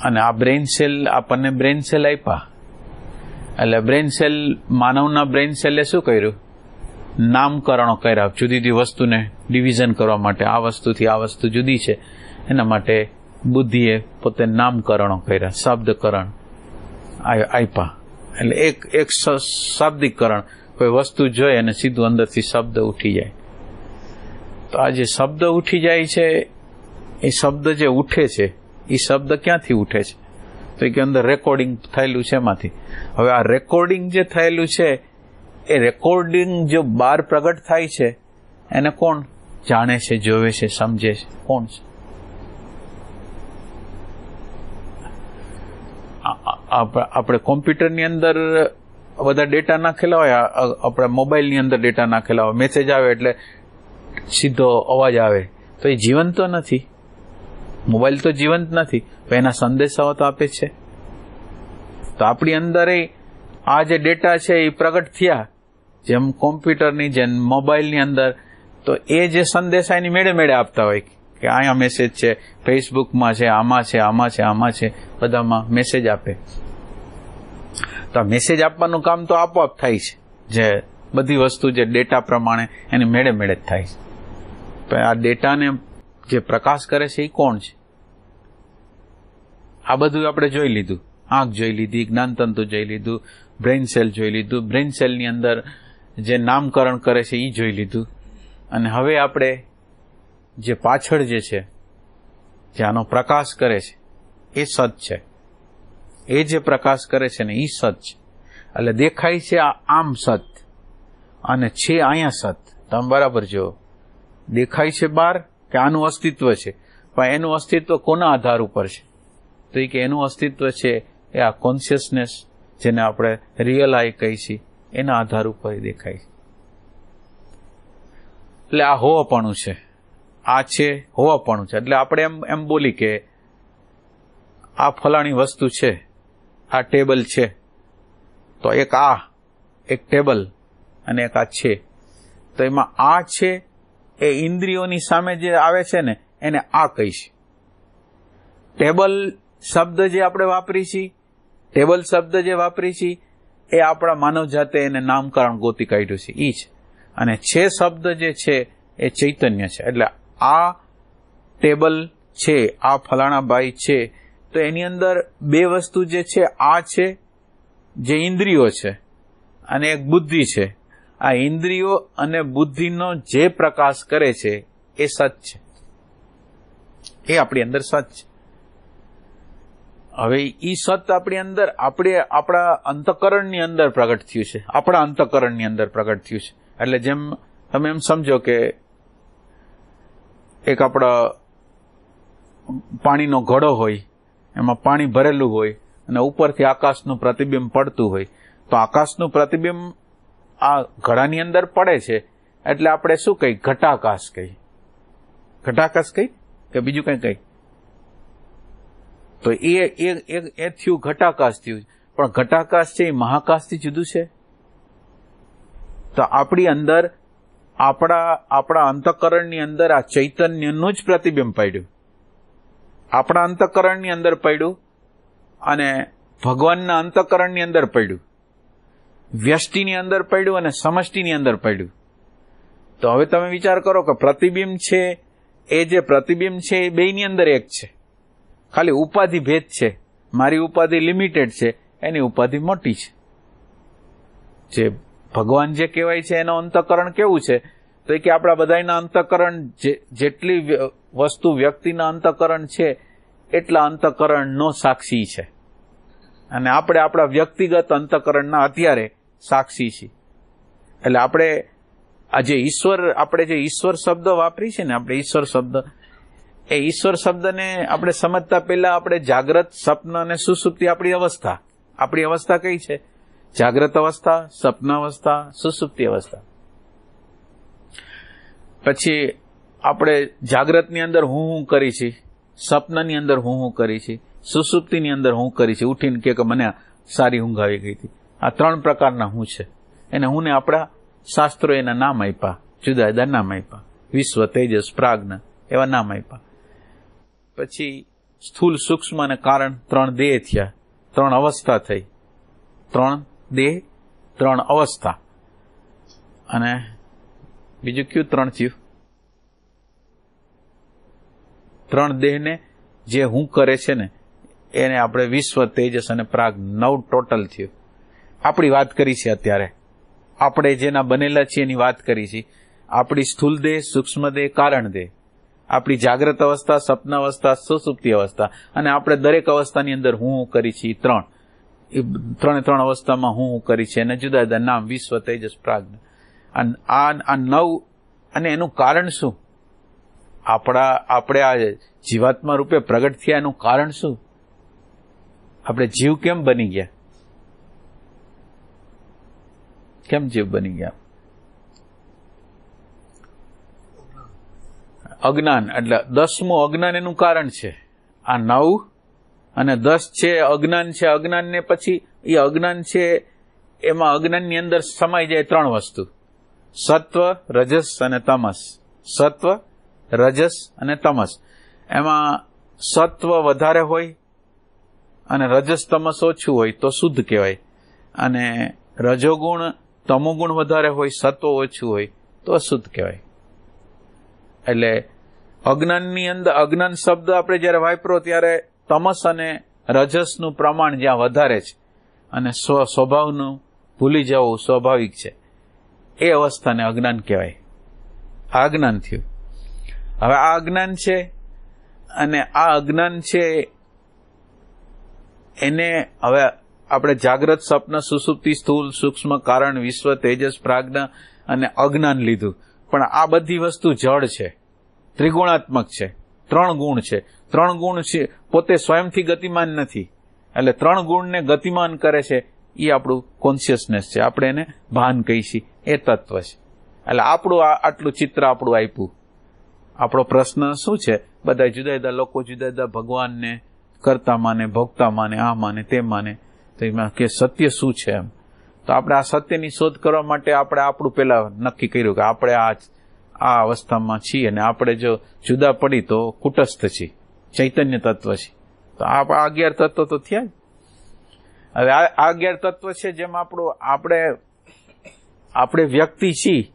અને આ બ્રેન સેલ આપણને બ્રેન સેલ આપ્યા એટલે બ્રેન સેલ માનવના બ્રેન સેલે શું કર્યું? નામકરણો કર્યા, જુદી જુદી વસ્તુને ડિવિઝન કરવા માટે. આ વસ્તુથી આ વસ્તુ જુદી છે એના માટે બુદ્ધિએ પોતે નામકરણો કર્યા, શબ્દકરણ આપ્યા. એટલે એક શાબ્દિકકરણ, કોઈ વસ્તુ જોઈએ અને સીધું અંદરથી શબ્દ ઉઠી જાય. તો આ જે શબ્દ ઉઠી જાય છે એ શબ્દ જે ઉઠે છે એ શબ્દ ક્યાંથી ઉઠે છે તો કે અંદર રેકોર્ડિંગ થયેલું છે એમાંથી. હવે આ રેકોર્ડિંગ જે થયેલું છે એ રેકોર્ડિંગ જો બહાર પ્રગટ થાય છે એને કોણ જાણે છે, જોવે છે, સમજે છે? કોણ છે? આપણે કોમ્પ્યુટરની અંદર બધા ડેટા નાખેલા હોય, આપણે મોબાઈલની અંદર ડેટા નાખેલા હોય, મેસેજ આવે એટલે સીધો અવાજ આવે, તો એ જીવંત તો નથી. મોબાઈલ તો જીવંત નથી, એના સંદેશાઓ તો આપે છે. તો આપણી અંદર આ જે ડેટા છે એ પ્રગટ થયા, જેમ કોમ્પ્યુટરની જેમ મોબાઈલની અંદર, તો એ જે સંદેશા એની મેળે મેળે આપતા હોય કે અહીંયા મેસેજ છે, ફેસબુકમાં છે, આમાં છે, આમાં છે, આમાં છે, બધામાં મેસેજ આપે. તો આ મેસેજ આપવાનું કામ તો આપોઆપ થાય છે, જે બધી વસ્તુ જે ડેટા પ્રમાણે એની મેળે મેળે જ થાય છે. પણ આ ડેટાને જે પ્રકાશ કરે છે એ કોણ છે? આ બધું આપણે જોઈ લીધું. આંખ જોઈ લીધી, જ્ઞાનતંતુ જોઈ લીધું, બ્રેઇન સેલ જોઈ લીધું, બ્રેઇન સેલની અંદર જે નામકરણ કરે છે એ જોઈ લીધું. અને હવે આપણે જે પાછળ જે છે, જે આનો પ્રકાશ કરે છે એ સત છે. એ જે પ્રકાશ કરે છે ને એ સત છે. એટલે દેખાય છે આમ સત અને છે અહીંયા સત. તમે બરાબર જુઓ, દેખાય છે બહાર કે આનું અસ્તિત્વ છે, પણ એનું અસ્તિત્વ કોના આધાર ઉપર છે તો એ કે એનું અસ્તિત્વ છે એ આ કોન્શિયસનેસ, જેને આપણે રિયલ આઈ કહી છીએ, એના આધાર ઉપર દેખાય છે. એટલે આ હોવાપણું છે, આ છે હોવાપણું છે. એટલે આપણે એમ બોલી કે આ ફલાણી વસ્તુ છે, આ ટેબલ છે, તો એક ટેબલ અને એક આ છે. તો એમાં આ છે એ ઇન્દ્રિયોની સામે જે આવે છે ને એને આ કહી છે. ટેબલ શબ્દ જે આપણે વાપરી છીએ, ટેબલ શબ્દ જે વાપરી છીએ એ આપણા માનવ જાતે એને નામકરણ ગોતી કાઢ્યું છે એ છે. અને છે શબ્દ જે છે એ ચૈતન્ય છે. એટલે આ ટેબલ છે, આ ફલાણા ભાઈ છે, તો એની અંદર બે વસ્તુ જે છે, આ છે જે ઇન્દ્રિયો છે અને એક બુદ્ધિ છે. આ ઇન્દ્રિયો અને બુદ્ધિનો જે પ્રકાશ કરે છે એ સત છે, એ આપણી અંદર સત છે. હવે ઈ સત આપણી અંદર આપણા અંતઃકરણની અંદર પ્રગટ થયું છે, આપણા અંતઃકરણની અંદર પ્રગટ થયું છે. એટલે જેમ તમે એમ સમજો કે એક આપણા પાણીનો ઘડો હોય, એમાં પાણી ભરેલું હોય અને ઉપરથી આકાશનું પ્રતિબિંબ પડતું હોય, તો આકાશનું પ્રતિબિંબ આ ઘડાની અંદર પડે છે એટલે આપણે શું કહી? ઘટાકાશ કહી. ઘટાકાશ કહી કે બીજું કઈ? તો એ થયું ઘટાકાશ થયું. પણ ઘટાકાશ છે એ મહાકાશથી જુદું છે. તો આપણી અંદર આપણા અંતઃકરણની અંદર આ ચૈતન્યનું જ પ્રતિબિંબ પડ્યું, આપણા અંતઃકરણની અંદર પડ્યું અને ભગવાનના અંતઃકરણની અંદર પડ્યું, વ્યષ્ટિની અંદર પડ્યું અને સમષ્ટિની અંદર પડ્યું. તો હવે તમે વિચાર કરો કે પ્રતિબિંબ છે, એ જે પ્રતિબિંબ છે એ બેયની અંદર એક છે, ખાલી ઉપાધિ ભેદ છે. મારી ઉપાધિ લિમિટેડ છે, એની ઉપાધિ મોટી છે. જે ભગવાન જે કહેવાય છે એનો અંતઃકરણ કેવું છે તો એ કે આપણા બધાના અંતઃકરણ જેટલી વસ્તુ વ્યક્તિના અંતઃકરણ છે એટલા અંતઃકરણનો સાક્ષી છે. અને આપણે આપણા વ્યક્તિગત અંતઃકરણના અત્યારે સાક્ષી છીએ. એટલે આપણે જે ઈશ્વર શબ્દ વાપરી છે ને, આપણે ઈશ્વર શબ્દ, એ ઈશ્વર શબ્દને આપણે સમજતા પહેલા આપણે જાગ્રત, સ્વપ્ન અને સુષુપ્તિ આપણી અવસ્થા કઈ છે જાગ્રત અવસ્થા, સ્વપ્નાવસ્થા, સુષુપ્તિ અવસ્થા. પછી આપણે જાગ્રતની અંદર હું કરી છે, સ્વપ્નની અંદર હું કરી છે, સુષુપ્તિની અંદર હું કરી છે. ઉઠીને કે મને સારી ઊંઘ આવી ગઈ હતી. આ 3 પ્રકારના હું છે. એને હુંને આપણા શાસ્ત્રો એના નામ આપ્યા, જુદા જુદા નામ આપ્યા. વિશ્વ, તેજસ, પ્રાજ્ઞ એવા નામ આપ્યા. પછી સ્થૂલ, સૂક્ષ્મ અને કારણ 3 દેહ થયા, 3 અવસ્થા થઈ. 3 દેહ, 3 અવસ્થા. અને બીજું કયું 3 થયું? 3 દેહને જે હું કરે છે ને એને આપણે વિશ્વ, તેજસ અને પ્રાજ્ઞ 9 ટોટલ થયું. આપણી વાત કરી છે અત્યારે, આપણે જેના બનેલા છીએ એની વાત કરી છે. આપણી સ્થૂલ દેહ, સૂક્ષ્મ દેહ, કારણ દેહ, આપણી જાગ્રત અવસ્થા, સ્વપ્ન અવસ્થા, સુષુપ્તિ અવસ્થા, અને આપણે દરેક અવસ્થાની અંદર હું કરી છીએ 3. એ 3 અવસ્થામાં હું કરી છે અને જુદા જુદા નામ વિશ્વ, તેજસ, પ્રાજ્ઞ. આ 9 અને એનું કારણ શું? આપણે આ જીવાત્મા રૂપે પ્રગટ થયા એનું કારણ શું? આપણે જીવ કેમ બની ગયા? કેમ જીવ બની ગયા? અજ્ઞાન. એટલે 10મું અજ્ઞાન એનું કારણ છે. આ 9 અને 10 છે અજ્ઞાન છે. અજ્ઞાનને પછી એ અજ્ઞાન છે એમાં અજ્ઞાનની અંદર સમાઈ જાય 3 વસ્તુ: સત્વ, રજસ અને તમસ. સત્વ, રજસ અને તમસ. એમાં સત્વ વધારે હોય અને રજસ તમસ ઓછું હોય તો શુદ્ધ કહેવાય, અને રજોગુણ તમોગુણ વધારે હોય, સત્વ ઓછું હોય તો અશુદ્ધ કહેવાય. એટલે અજ્ઞાનની અંદર, અજ્ઞાન શબ્દ આપણે જયારે વાપરો ત્યારે તમસ અને રજસનું પ્રમાણ જ્યાં વધારે છે અને સ્વભાવનું ભૂલી જવું સ્વાભાવિક છે, એ અવસ્થાને અજ્ઞાન કહેવાય. આ અજ્ઞાન થયું. હવે આ અજ્ઞાન છે, અને આ અજ્ઞાન છે એને હવે આપણે જાગ્રત, સ્વપ્ન, સુષુપ્તિ, સ્થૂલ, સૂક્ષ્મ, કારણ, વિશ્વ, તેજસ, પ્રાજ્ઞ અને અજ્ઞાન લીધું. પણ આ બધી વસ્તુ જળ છે, ત્રિગુણાત્મક છે, 3 ગુણ છે. 3 ગુણ છે પોતે સ્વયંથી ગતિમાન નથી. એટલે 3 ગુણને ગતિમાન કરે છે એ આપણું કોન્શિયસનેસ છે. આપણે એને ભાન કહીશું, એ તત્વ છે. એટલે આપણું આટલું ચિત્ર આપણું આપ્યું. આપણો પ્રશ્ન શું છે? બધા જુદા જુદા લોકો જુદા જુદા ભગવાનને કરતા માને, ભોગતા માને, આ માને, તે માને. તો એમાં કે સત્ય શું છે એમ. તો આપણે આ સત્યની શોધ કરવા માટે આપણે આપણું પેલા નક્કી કર્યું કે આપણે આ અવસ્થામાં છીએ, અને આપણે જો જુદા પડી તો કુટસ્થ છીએ, ચૈતન્ય તત્વ છે. તો આ 11 તત્વ તો થયા જ. હવે આ 11 તત્વ છે જેમાં આપણે વ્યક્તિ છીએ,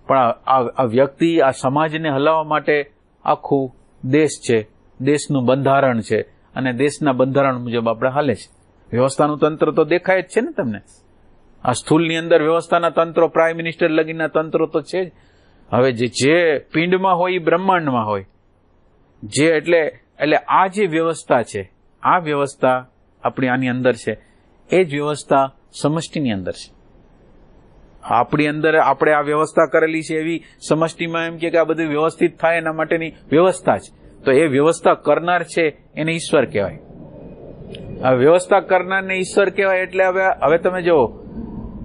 પણ આ વ્યક્તિ, આ સમાજને હલાવવા માટે આખું દેશ છે, દેશનું બંધારણ છે, અને દેશના બંધારણ મુજબ આપણે હાલે છે. વ્યવસ્થાનું તંત્ર તો દેખાય જ છે ને તમને. આ સ્થૂલની અંદર વ્યવસ્થાના તંત્રો, પ્રાઇમ મિનિસ્ટર લગીના તંત્રો તો છે જ. હવે જે પિંડમાં હોય એ બ્રહ્માંડમાં હોય. જે એટલે આ જે વ્યવસ્થા છે, આ વ્યવસ્થા આપણી આની અંદર છે, એ જ વ્યવસ્થા સમષ્ટિની અંદર છે. આપણી અંદર આપણે આ વ્યવસ્થા કરેલી છે એવી સમષ્ટિમાં એમ કે આ બધું વ્યવસ્થિત થાય એના માટેની વ્યવસ્થા છે. તો એ વ્યવસ્થા કરનાર છે એને ઈશ્વર કહેવાય. આ વ્યવસ્થા કરનારને ઈશ્વર કહેવાય. એટલે હવે તમે જુઓ,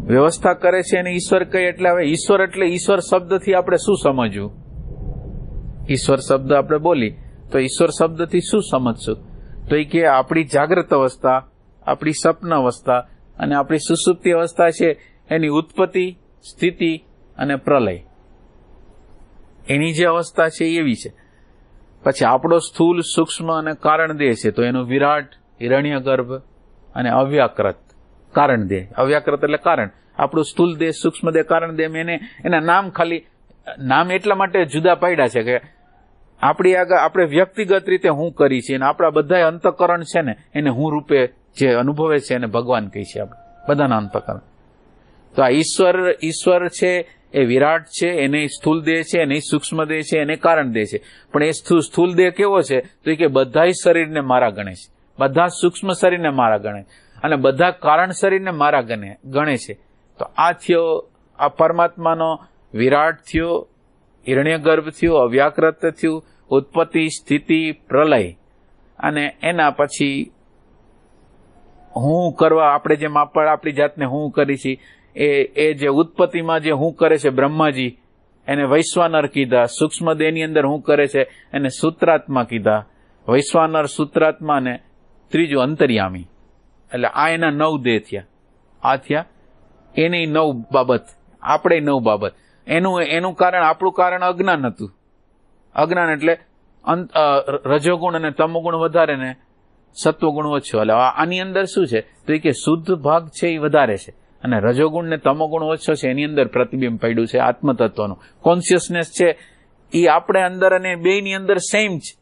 વ્યવસ્થા કરે છે એને ઈશ્વર કહીએ એટલે હવે ઈશ્વર એટલે ઈશ્વર શબ્દથી આપણે શું સમજવું? ઈશ્વર શબ્દ આપણે બોલી તો ઈશ્વર શબ્દથી શું સમજશું? તો એ કે આપણી જાગ્રત અવસ્થા, આપણી સ્વપ્ન અવસ્થા અને આપણી સુષુપ્તિ અવસ્થા છે, એની ઉત્પત્તિ, સ્થિતિ અને પ્રલય, એની જે અવસ્થા છે એવી છે. પછી આપણો સ્થૂલ, સૂક્ષ્મ અને કારણ દેહ છે, તો એનું વિરાટ, હિરણ્યગર્ભ અને અવ્યાકૃત કારણ દેહ. અવ્યાકૃત એટલે કારણ. આપણું સ્થૂલ દેહ, સૂક્ષ્મ દેહ, કારણ દેહ, એના નામ ખાલી નામ એટલા માટે જુદા પાડ્યા છે કે આપણે વ્યક્તિગત રીતે હું કરી છે, અને આપણા બધા અંતઃકરણ છે ને એને હું રૂપે જે અનુભવે છે એને ભગવાન કહી છે. આપણે બધાના અંતઃકરણ. તો આ ઈશ્વર છે એ વિરાટ છે, એને સ્થૂલ દેહ છે, એને સૂક્ષ્મ દેહ છે, એને કારણ દેહ છે. પણ એ સ્થૂલ દેહ કેવો છે? તો એ કે બધા શરીરને મારા ગણે છે, બધા સૂક્ષ્મ શરીરને મારા ગણે, અને બધા કારણ શરીરને મારા ગણે છે. તો આ થયો આ પરમાત્માનો વિરાટ થયો, હિરણ્યગર્ભ થયું, અવ્યાકૃત થયું, ઉત્પત્તિ, સ્થિતિ, પ્રલય, અને એના પછી હું કરવા આપણે જેમ આપણી જાતને હું કરી છે એ જે ઉત્પત્તિમાં જે હું કરે છે બ્રહ્માજી એને વૈશ્વાનર કીધા. સૂક્ષ્મ દેહની અંદર હું કરે છે એને સૂત્રાત્મા કીધા. વૈશ્વાનર, સૂત્રાત્મા ને ત્રીજું અંતર્યામી. એટલે આ એના 9 દેહ થયા. આ થયા એની 9 બાબત, આપણે 9 બાબત. એનું કારણ, આપણું કારણ અજ્ઞાન હતું. અજ્ઞાન એટલે રજોગુણ અને તમોગુણ વધારે ને સત્વગુણ ઓછો. એટલે આની અંદર શું છે તો એ કે શુદ્ધ ભાગ છે એ વધારે છે અને રજોગુણ ને તમોગુણ ઓછો છે. એની અંદર પ્રતિબિંબ પડ્યું છે આત્મતત્વનું. કોન્શિયસનેસ છે એ આપણે અંદર અને બેયની અંદર સેમ છે.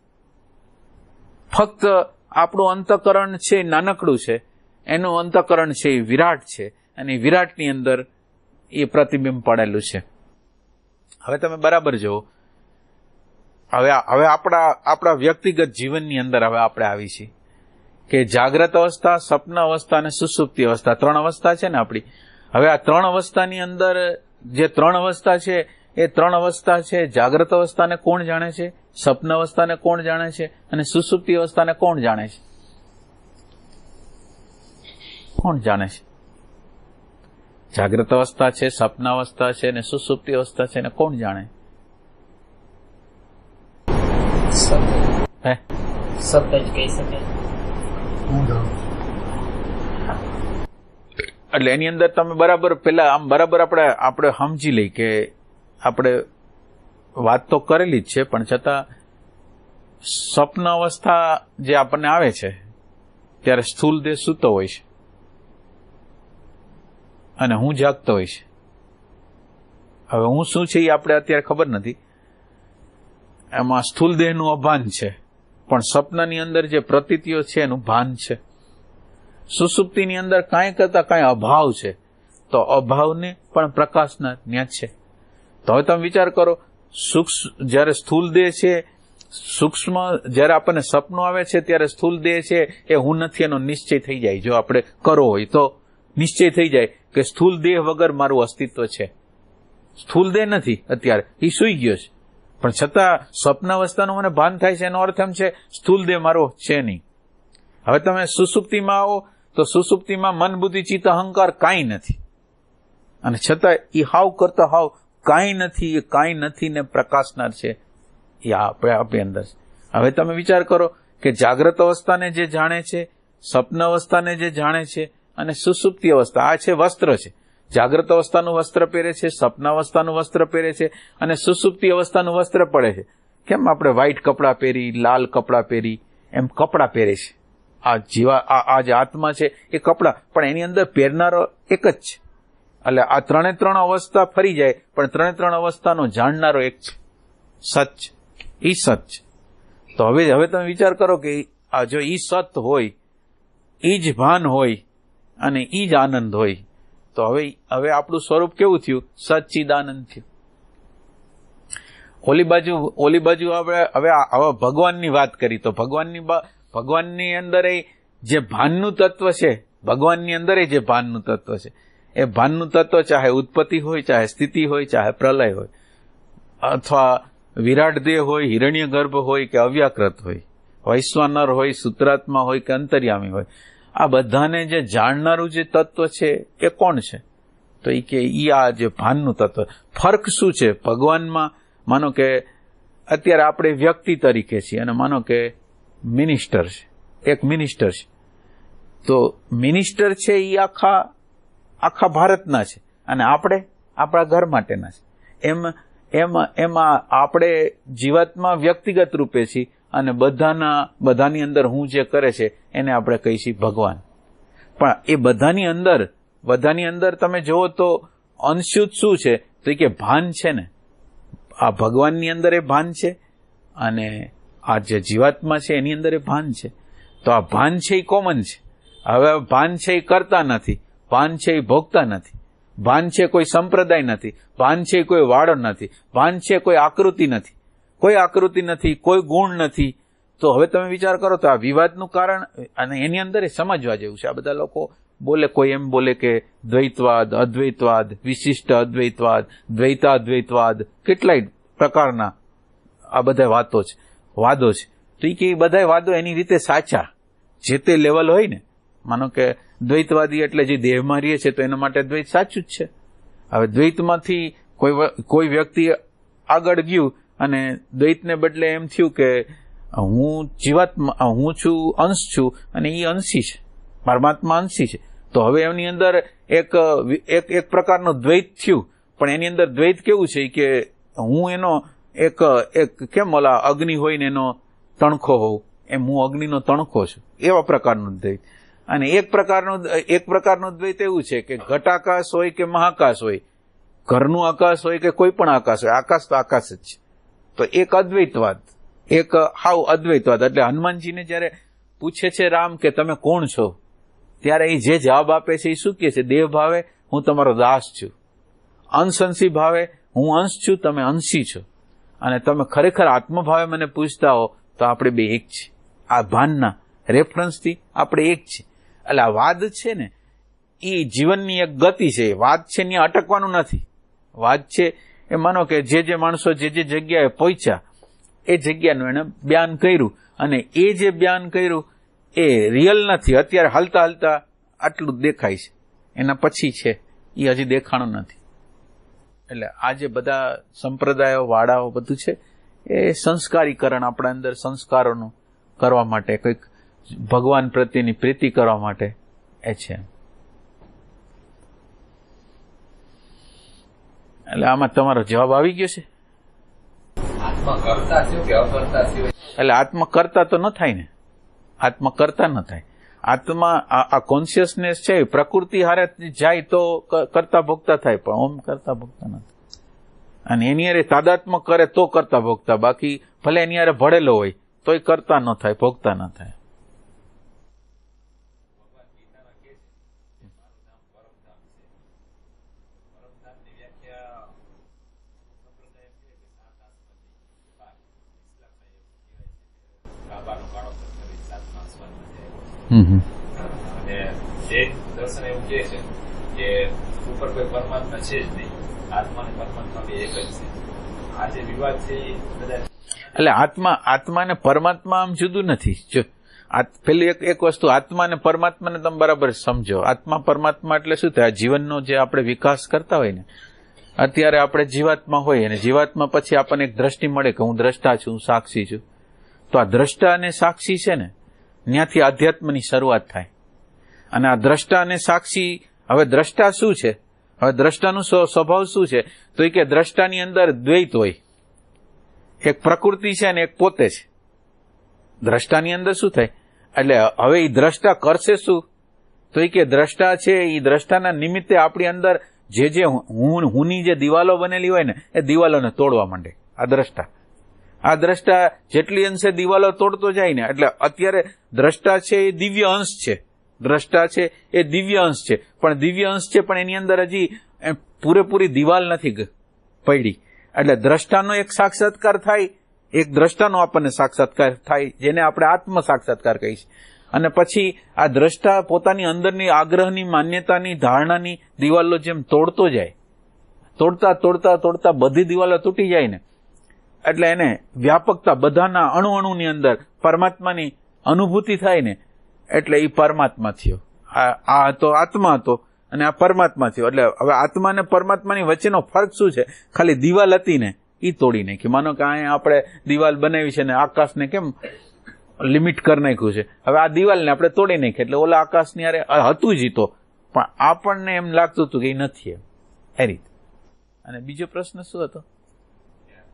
ફક્ત આપણું અંતઃકરણ છે નાનકડું છે, એનું અંતઃકરણ છે એ વિરાટ છે અને વિરાટની અંદર એ પ્રતિબિંબ પડેલું છે. હવે તમે બરાબર જુઓ. હવે આપણા વ્યક્તિગત જીવનની અંદર હવે આપણે આવી છીએ કે જાગ્રત અવસ્થા, સ્વપ્ન અવસ્થા અને સુષુપ્તિ અવસ્થા, 3 અવસ્થા છે ને આપણી. હવે આ 3 અવસ્થાની અંદર જે 3 અવસ્થા છે એ 3 અવસ્થા છે. જાગ્રત અવસ્થાને કોણ જાણે છે, સ્વપ્ન અવસ્થાને કોણ જાણે છે અને સુષુપ્તિ અવસ્થાને કોણ જાણે છે? કોણ જાણે છે? જાગ્રત અવસ્થા છે, સ્વપ્ન અવસ્થા છે અને સુષુપ્તિ અવસ્થા છે, એને કોણ જાણે?
સત જ કહી શકે.
એટલે એની અંદર તમે બરાબર પેલા આમ બરાબર આપણે સમજી લઈ કે આપણે વાત તો કરેલી જ છે, પણ છતાં સ્વપ્ન અવસ્થા જે આપણને આવે છે ત્યારે સ્થૂલ દેહ સૂતો હોય છે અને હું જાગતો હોય છે. હવે હું શું છે એ આપણે અત્યારે ખબર નથી. એમાં સ્થૂલ દેહનું અભાન છે, પણ સ્વપ્નની અંદર જે પ્રતીતિઓ છે એનું ભાન છે. સુષુપ્તિની અંદર કાંઈ કરતા કાંઈ અભાવ છે, તો અભાવને પણ પ્રકાશના ન્યા છે. તો હવે તમે વિચાર કરો, જ્યારે સ્થૂલ દેહ છે, સૂક્ષ્મ જ્યારે આપણને સપનું આવે છે ત્યારે સ્થૂલ દેહ છે એ હું નથી એનો નિશ્ચય થઈ જાય. જો આપણે કરવો હોય તો નિશ્ચય થઈ જાય કે સ્થૂલ દેહ વગર મારું અસ્તિત્વ છે. સ્થૂલ દેહ નથી અત્યારે, એ સૂઈ ગયો છે, પણ છતાં સ્વપ્ન અવસ્થાનું મને ભાન થાય છે. એનો અર્થ એમ છે સ્થૂલ દેહ મારો છે નહીં. હવે તમે સુષુપ્તિમાં આવો તો સુષુપ્તિમાં મન, બુદ્ધિ, ચિત્ત, અહંકાર કાંઈ નથી અને છતાં એ હાવ કરતા હાવ કાંઈ નથી. એ કાંઈ નથી ને પ્રકાશનાર છે એ આપણી અંદર છે. હવે તમે વિચાર કરો કે જાગ્રત અવસ્થાને જે જાણે છે, સ્વપ્ન અવસ્થાને જે જાણે છે અને સુષુપ્તિ અવસ્થા, આ છે વસ્ત્ર છે. જાગ્રત અવસ્થાનું વસ્ત્ર પહેરે છે, સ્વપ્ન અવસ્થાનું વસ્ત્ર પહેરે છે અને સુષુપ્તિ અવસ્થાનું વસ્ત્ર પડે છે. કેમ આપણે વ્હાઈટ કપડાં પહેરી, લાલ કપડાં પહેરી, એમ કપડાં પહેરે છે. આ જે આત્મા છે એ કપડાં, પણ એની અંદર પહેરનારો એક જ છે. એટલે આ 3 અવસ્થા ફરી જાય, પણ 3 અવસ્થાનો જાણનારો એક છે, સચ. ઈ સચ. તો હવે તમે વિચાર કરો કે આ જો ઈ સત હોય, ઈ જ ભાન હોય અને ઈ જ આનંદ હોય, તો હવે આપણું સ્વરૂપ કેવું થયું? સચ્ચિદાનંદ થયું. ઓલી બાજુ હવે ભગવાનની વાત કરી તો ભગવાનની અંદર જે ભાનનું તત્વ છે, ભગવાનની અંદર જે ભાનનું તત્વ છે, એ ભાનનું તત્વ ચાહે ઉત્પત્તિ હોય, ચાહે સ્થિતિ હોય, ચાહે પ્રલય હોય, અથવા વિરાટ દેહ હોય, હિરણ્ય ગર્ભ હોય કે અવ્યાકૃત હોય, વૈશ્વાનર હોય, સૂત્રાત્મા હોય કે અંતર્યામી હોય, આ બધાને જે જાણનારું જે તત્વ છે એ કોણ છે? તો એ કે આ જે ભાનનું તત્વ. ફર્ક શું છે ભગવાનમાં? માનો કે અત્યારે આપણે વ્યક્તિ તરીકે છીએ અને માનો કે મિનિસ્ટર છે, એક મિનિસ્ટર છે, તો મિનિસ્ટર છે એ આખા ભારતના છે અને આપણે આપણા ઘર માટેના છે. એમાં આપણે જીવાત્મા વ્યક્તિગત રૂપે છીએ અને બધાની અંદર હું જે કરે છે એને આપણે કહીશું ભગવાન. પણ એ બધાની અંદર તમે જુઓ તો અંશુત શું છે? તો કે ભાન છે ને. આ ભગવાનની અંદર એ ભાન છે અને આ જે જીવાત્મા છે એની અંદર એ ભાન છે. તો આ ભાન છે એ કોમન છે. હવે ભાન છે એ કરતા નથી, ભાન છે એ ભોગતા નથી, ભાન છે કોઈ સંપ્રદાય નથી, ભાન છે કોઈ વાળો નથી, ભાન છે કોઈ આકૃતિ નથી, કોઈ આકૃતિ નથી, કોઈ ગુણ નથી. તો હવે તમે વિચાર કરો તો આ વિવાદનું કારણ, અને એની અંદર એ સમજવા જેવું છે. આ બધા લોકો બોલે, કોઈ એમ બોલે કે દ્વૈતવાદ, અદ્વૈતવાદ, વિશિષ્ટ અદ્વૈતવાદ, દ્વૈતાદ્વૈતવાદ, કેટલાય પ્રકારના આ બધા વાદો છે. તો એ કે બધા વાદો એની રીતે સાચા, જે તે લેવલ હોય ને, માનો કે દ્વૈતવાદી એટલે જે દેહમાં રહે છે તો એના માટે દ્વૈત સાચું જ છે. હવે દ્વૈતમાંથી કોઈ વ્યક્તિ આગળ ગયું અને દ્વૈતને બદલે એમ થયું કે હું જીવાત્મા, હું છું, અંશ છું અને એ અંશી છે, પરમાત્મા અંશી છે. તો હવે એની અંદર એક પ્રકારનું દ્વૈત થયું. પણ એની અંદર દ્વૈત કેવું છે કે હું એનો એક કેમ ઓલા અગ્નિ હોય ને એનો તણખો હોઉં, એમ હું અગ્નિનો તણખો છું, એવા પ્રકારનું દ્વૈત. અને એક પ્રકારનું દ્વૈત એવું છે કે ઘટાકાશ હોય કે મહાકાશ હોય, ઘરનું આકાશ હોય કે કોઈ પણ આકાશ હોય, આકાશ તો આકાશ જ છે. તો એક અદ્વૈતવાદ, એક હાવ અદ્વૈતવાદ. એટલે હનુમાનજીને જયારે પૂછે છે રામ કે તમે કોણ છો, ત્યારે એ જે જવાબ આપે છે એ શું કહે છે? દેહ ભાવે હું તમારો દાસ છું, અંશી ભાવે હું અંશ છું, તમે અંશી છો, અને તમે ખરેખર આત્મભાવે મને પૂછતા હો તો આપણે બે એક છે. આ ભાનના રેફરન્સથી આપણે એક છે. એટલે આ વાદ છે ને એ જીવનની એક ગતિ છે. વાદ છે ત્યાં અટકવાનું નથી. વાદ છે એ માનો કે જે માણસો જે જગ્યાએ પહોંચ્યા એ જગ્યાનું એને બયાન કર્યું, અને એ જે બયાન કર્યું એ રિયલ નથી. અત્યારે હાલતા હાલતા આટલું દેખાય છે, એના પછી છે એ હજી દેખાણું નથી. એટલે આ જે બધા સંપ્રદાયો, વાડાઓ બધું છે એ સંસ્કારીકરણ, આપણા અંદર સંસ્કારોનું કરવા માટે, કંઈક ભગવાન પ્રત્યેની પ્રીતિ કરવા માટે એ છે. એટલે આમાં તમારો જવાબ આવી ગયો છે.
આત્મકર્તા થયું કે અકર્તા થયું?
એટલે આત્મકર્તા તો ન થાય ને, આત્મકર્તા ન થાય. આત્મા આ કોન્શિયસનેસ છે પ્રકૃતિ હારે જાય તો કરતા ભોગતા થાય, પણ ઓમ કરતા ભોગતા નથી. અને એની હારે તાદાત્મ્ય કરે તો કરતા ભોગતા, બાકી ભલે એની હારે ભળેલો હોય તોય કરતા ન થાય, ભોગતા ન થાય.
ભગવાન ગીતામાં કહે છે મારું નામ પરમધામ છે. પરમધામની વ્યાખ્યા સંપ્રદાય છે કે સાત આસમાનની બહાર. ઇસ્લામમાં એવું કહેવાય છે કે કાબાનો કાળો પથ્થર એ સાતમા આસમાનમાં છે. અને જૈન દર્શન એવું કહે છે કે ઉપર કોઈ પરમાત્મા છે જ નહીં, આત્મા અને પરમાત્મા બે એક જ છે. આ જે વિવાદ છે એ બધા
એટલે આત્મા ને પરમાત્મા આમ જુદું નથી. જો પેલી એક વસ્તુ, આત્મા અને પરમાત્માને તમે બરાબર સમજો. આત્મા પરમાત્મા એટલે શું થાય? જીવનનો જે આપણે વિકાસ કરતા હોય ને, અત્યારે આપણે જીવાત્મા હોય અને જીવાત્મા પછી આપણને એક દ્રષ્ટિ મળે કે હું દ્રષ્ટા છું, હું સાક્ષી છું. તો આ દ્રષ્ટા અને સાક્ષી છે ને, ત્યાંથી આધ્યાત્મની શરૂઆત થાય. અને આ દ્રષ્ટા અને સાક્ષી, હવે દ્રષ્ટા શું છે? હવે દ્રષ્ટાનું સ્વભાવ શું છે? તો એ કે દ્રષ્ટાની અંદર દ્વૈત હોય, એક પ્રકૃતિ છે અને એક પોતે છે. દ્રષ્ટાની અંદર શું થાય? એટલે હવે એ દ્રષ્ટા કરશે શું? તો એ કે દ્રષ્ટા છે એ દ્રષ્ટાના નિમિત્તે આપણી અંદર જે હુંની જે દિવાલો બનેલી હોય ને એ દિવાલોને તોડવા માંડે. આ દ્રષ્ટા જેટલી અંશે દિવાલો તોડતો જાય ને, એટલે અત્યારે દ્રષ્ટા છે એ દિવ્ય અંશ છે. દ્રષ્ટા છે એ દિવ્ય અંશ છે, પણ દિવ્ય અંશ છે પણ એની અંદર હજી પૂરેપૂરી દિવાલ નથી પડી. એટલે દ્રષ્ટાનો એક સાક્ષાત્કાર થાય, એક દ્રષ્ટાનો આપણને સાક્ષાત્કાર થાય, જેને આપણે આત્મ સાક્ષાત્કાર કહીશું. અને પછી આ દ્રષ્ટા પોતાની અંદરની આગ્રહની, માન્યતાની, ધારણાની દિવાલો જેમ તોડતો જાય, તોડતા તોડતા તોડતા બધી દિવાલો તૂટી જાય ને, એટલે એને વ્યાપકતા, બધાના અણુની અંદર પરમાત્માની અનુભૂતિ થાય ને, એટલે એ પરમાત્મા થયો. આ હતો આત્મા હતો અને આ પરમાત્મા થયો. એટલે હવે આત્મા અને પરમાત્માની વચ્ચેનો ફરક શું છે? ખાલી દિવાલ હતી ને એ તોડી નાખી. માનો કે અહીંયા આપણે દિવાલ બનાવી છે ને આકાશને કેમ લિમિટ કરી નાખ્યું છે, હવે આ દિવાલને આપણે તોડી નાખી એટલે ઓલા આકાશની હારે હતું જ તો, પણ આપણને એમ લાગતું હતું કે એ નથી એમ, એ રીતે. અને બીજો પ્રશ્ન શું હતો?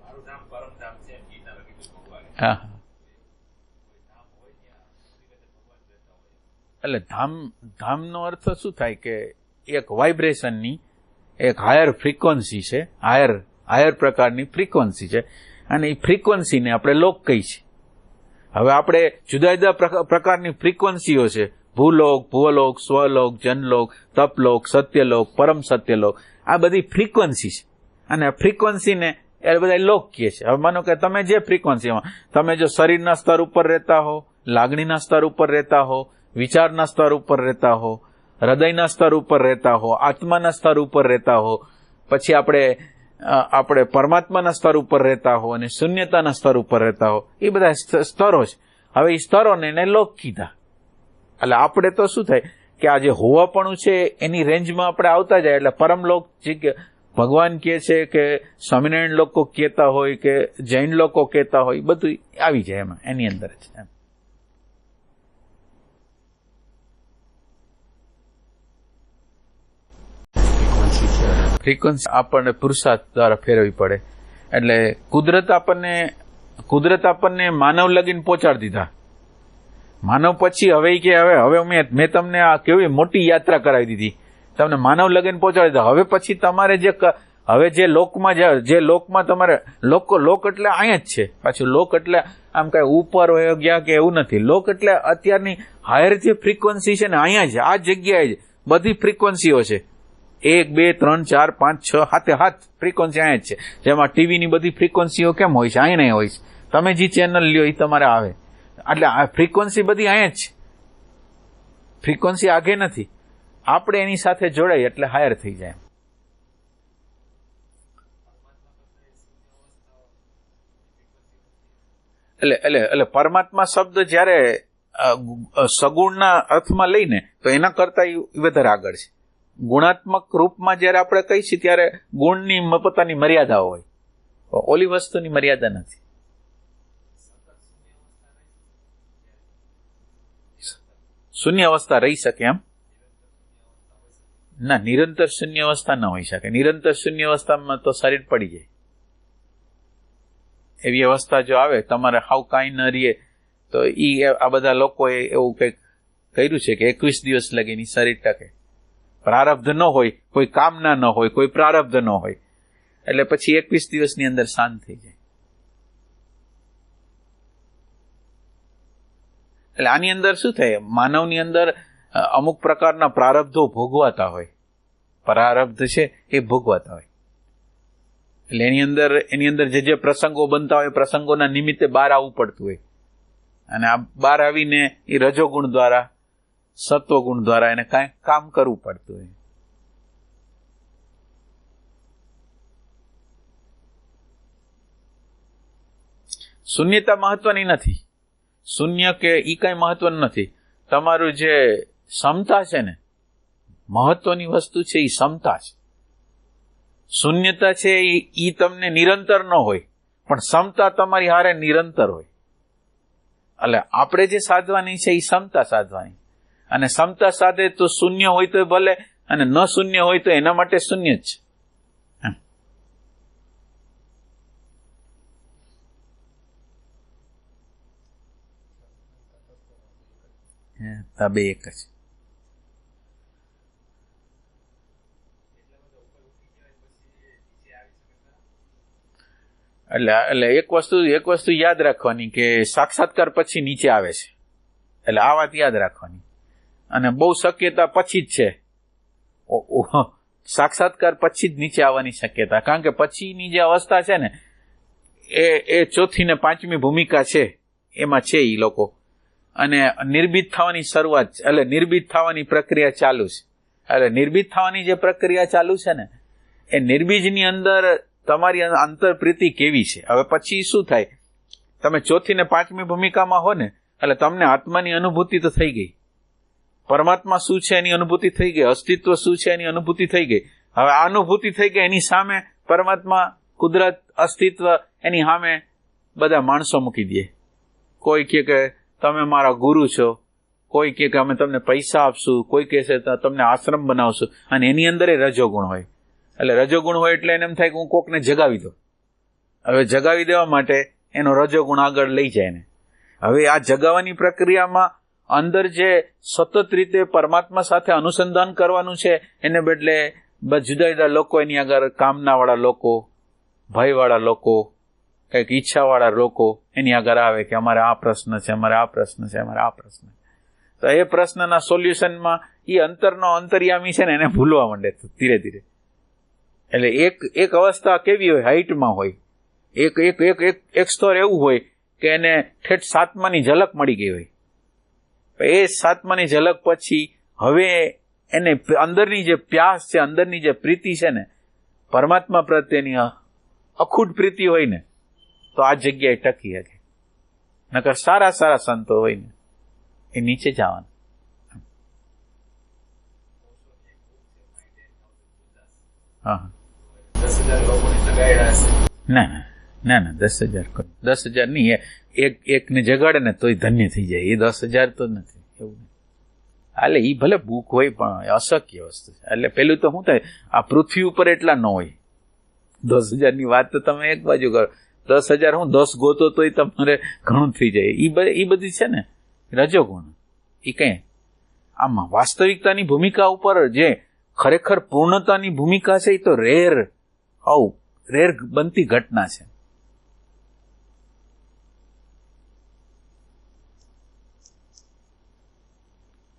મારું નામ પરમધામ છે એમ ગીતામાં કીધું ભગવાને.
હા,
ધામ હોય ત્યાં ભગવાન રહેતા હોય.
એટલે ધામનો અર્થ શું થાય કે એક વાઇબ્રેશનની એક હાયર ફ્રીક્વન્સી છે, હાયર પ્રકારની ફ્રીક્વન્સી છે, અને એ ફ્રીક્વન્સીને આપણે લોક કહી છે. હવે આપણે જુદા જુદા પ્રકારની ફ્રીક્વન્સીઓ છે, ભૂલોક, ભુવલોક, સ્વલોક, જનલોક, તપલોક, સત્યલોક, પરમ સત્યલોક, આ બધી ફ્રીક્વન્સી છે. અને આ ફ્રીક્વન્સીને એ બધા લોક કહે છે. હવે માનો કે તમે જે ફ્રીક્વન્સીમાં, તમે જો શરીરના સ્તર ઉપર રહેતા હો, લાગણીના સ્તર ઉપર રહેતા હો, વિચારના સ્તર ઉપર રહેતા હો, હૃદયના સ્તર ઉપર રહેતા હો, આત્માના સ્તર ઉપર રહેતા હો, પછી આપણે પરમાત્માના સ્તર ઉપર રહેતા હો અને શૂન્યતાના સ્તર ઉપર રહેતા હો, એ બધા સ્તરો છે. હવે એ સ્તરોને એને લોક કીધા. એટલે આપણે તો શું થાય કે આ જે હોવાપણું છે એની રેન્જમાં આપણે આવતા જાય એટલે પરમલોક જે ભગવાન કહે છે કે સ્વામિનારાયણ લોકો કહેતા હોય કે જૈન લોકો કહેતા હોય બધું આવી જાય એમાં એની અંદર જ એમ. ફ્રીક્વન્સી આપણને પુરુષાર્થ દ્વારા ફેરવવી પડે. એટલે કુદરત આપણને માનવ લગીન પહોંચાડી દીધા. માનવ પછી હવે મેં તમને આ કેવી મોટી યાત્રા કરાવી દીધી, તમને માનવ લગીન પહોંચાડી દીધા. હવે પછી તમારે જે લોકમાં તમારે લોક એટલે અહીંયા જ છે. પાછું લોક એટલે આમ કઈ ઉપર હોય ગયા કે એવું નથી. લોક એટલે અત્યારની હાયર જે ફ્રીક્વન્સી છે ને અહીંયા જ, આ જગ્યાએ જ બધી ફ્રીક્વન્સીઓ છે. 1, 2, 3, 4, 5, 6 હાથે હાથ ફ્રીક્વન્સી અહીંયા જ છે. જેમાં ટીવીની બધી ફ્રીક્વન્સીઓ કેમ હોય છે? અહીંયા નહીં હોય છે. તમે જે ચેનલ લ્યો એ તમારે આવે. એટલે આ ફ્રીક્વન્સી બધી અહીંયા જ છે. ફ્રીક્વન્સી આગે નથી. આપણે એની સાથે જોડાય એટલે હાયર થઈ જાય. એટલે પરમાત્મા શબ્દ જ્યારે સગુણના અર્થમાં લઈને તો એના કરતા વધારે આગળ છે. ગુણાત્મક રૂપમાં જયારે આપણે કહીએ ત્યારે ગુણની પોતાની મર્યાદા હોય, ઓલી વસ્તુની મર્યાદા નથી. શૂન્ય અવસ્થા રહી શકે એમ ના, નિરંતર શૂન્ય અવસ્થા ન હોઈ શકે. નિરંતર શૂન્ય અવસ્થામાં તો શરીર પડી જાય. એવી અવસ્થા જો આવે તમારે હાવ કાંઈ ન રહીએ તો આ બધા લોકોએ એવું કંઈક કર્યું છે કે 21 દિવસ લગીની શરીર ટકે. પ્રારબ્ધ ન હોય, કોઈ કામના ન હોય, કોઈ પ્રારબ્ધ ન હોય, એટલે પછી 21 દિવસની અંદર શાંત થઈ જાય. એટલે આની અંદર શું થાય, માનવની અંદર અમુક પ્રકારના પ્રારબ્ધો ભોગવાતા હોય. પ્રારબ્ધ છે એ ભોગવાતા હોય. એટલે એની અંદર જે પ્રસંગો બનતા હોય, પ્રસંગોના નિમિત્તે બહાર આવવું પડતું હોય. અને આ બહાર આવીને એ રજોગુણ દ્વારા, સત્વગુણ દ્વારા એને કાંઈ કામ કરવું પડતું હોય. શૂન્યતા મહત્વની નથી. શૂન્ય કે ઈ કઈ મહત્વનું નથી. તમારું જે ક્ષમતા છે ને, મહત્વની વસ્તુ છે એ ક્ષમતા છે. શૂન્યતા છે ઈ તમને નિરંતર ન હોય, પણ ક્ષમતા તમારી હારે નિરંતર હોય. એટલે આપણે જે સાધવાની છે એ ક્ષમતા સાધવાની. અને ક્ષમતા સાથે તો શૂન્ય હોય તો ભલે, અને ન શૂન્ય હોય તો એના માટે શૂન્ય જ છે. બે એક જ. એટલે એક વસ્તુ યાદ રાખવાની કે સાક્ષાત્કાર પછી નીચે આવે છે. એટલે આ વાત યાદ રાખવાની. અને બહુ શક્યતા પછી જ છે, સાક્ષાત્કાર પછી જ નીચે આવવાની શક્યતા. કારણ કે પછીની જે અવસ્થા છે ને એ ચોથી ને પાંચમી ભૂમિકા છે, એમાં છે એ લોકો. અને નિર્ભીત થવાની શરૂઆત, એટલે નિર્ભીત થવાની પ્રક્રિયા ચાલુ છે. એટલે નિર્ભીત થવાની જે પ્રક્રિયા ચાલુ છે ને, એ નિર્બીજની અંદર તમારી અંતર પ્રીતિ કેવી છે. હવે પછી શું થાય, તમે ચોથી ને પાંચમી ભૂમિકામાં હો ને, એટલે તમને આત્માની અનુભૂતિ તો થઈ ગઈ. પરમાત્મા શું છે એની અનુભૂતિ થઈ ગઈ. અસ્તિત્વ શું છે એની અનુભૂતિ થઈ ગઈ. હવે આ અનુભૂતિ થઈ ગઈ, એની સામે પરમાત્મા, કુદરત, અસ્તિત્વ, એની સામે બધા માણસો મૂકી દે. કોઈ કહે કે તમે મારા ગુરુ છો, કોઈ કહે કે અમે તમને પૈસા આપશું, કોઈ કહે છે તમને આશ્રમ બનાવશું. અને એની અંદર એ રજોગુણ હોય. એટલે રજોગુણ હોય એટલે એને એમ થાય કે હું કોકને જગાવી દઉં. હવે જગાવી દેવા માટે એનો રજોગુણ આગળ લઈ જાય ને. હવે આ જગાવવાની પ્રક્રિયામાં અંદર જે સતત રીતે પરમાત્મા સાથે અનુસંધાન કરવાનું છે, એને બદલે જુદા જુદા લોકો એની આગળ, કામનાવાળા લોકો, ભયવાળા લોકો, કંઈક ઈચ્છાવાળા લોકો એની આગળ આવે કે અમારે આ પ્રશ્ન છે, અમારે આ પ્રશ્ન છે, અમારે આ પ્રશ્ન છે. તો એ પ્રશ્નના સોલ્યુશનમાં એ અંતર્યામી છે ને એને ભૂલવા માંડે ધીરે ધીરે. એટલે એક અવસ્થા કેવી હોય, હાઈટમાં હોય. એક સ્તર એવું હોય કે એને ઠેઠ સાતમાની ઝલક મળી ગઈ હોય. એ સાતમાની ઝલક પછી હવે એને અંદરની જે પ્યાસ છે, અંદરની જે પ્રીતિ છે ને, પરમાત્મા પ્રત્યેની અખૂટ પ્રીતિ હોય ને, તો આ જગ્યાએ ટકી શકે. નકર સારા સંતો હોય ને એ નીચે જવાના. હા
10,000 લોકોને જગાડ્યા હશે.
ના ના ના ના 10,000 10,000 નહીં. એકને જગાડે ને તોય ધન્ય થઈ જાય. એ 10,000 તો નથી એવું નહીં. એટલે એ ભલે ભૂખ હોય પણ અશક્ય વસ્તુ છે. એટલે પેલું તો શું થાય, આ પૃથ્વી ઉપર એટલા ન હોય. 10,000 ની વાત તો તમે એક બાજુ કરો, 10,000 હું 10 ગોતો તોય તમારે ઘણું થઈ જાય. એ બધી છે ને રજોગુણ. એ કઈ આમાં વાસ્તવિકતાની ભૂમિકા ઉપર જે ખરેખર પૂર્ણતાની ભૂમિકા છે એ તો રેર બનતી ઘટના છે.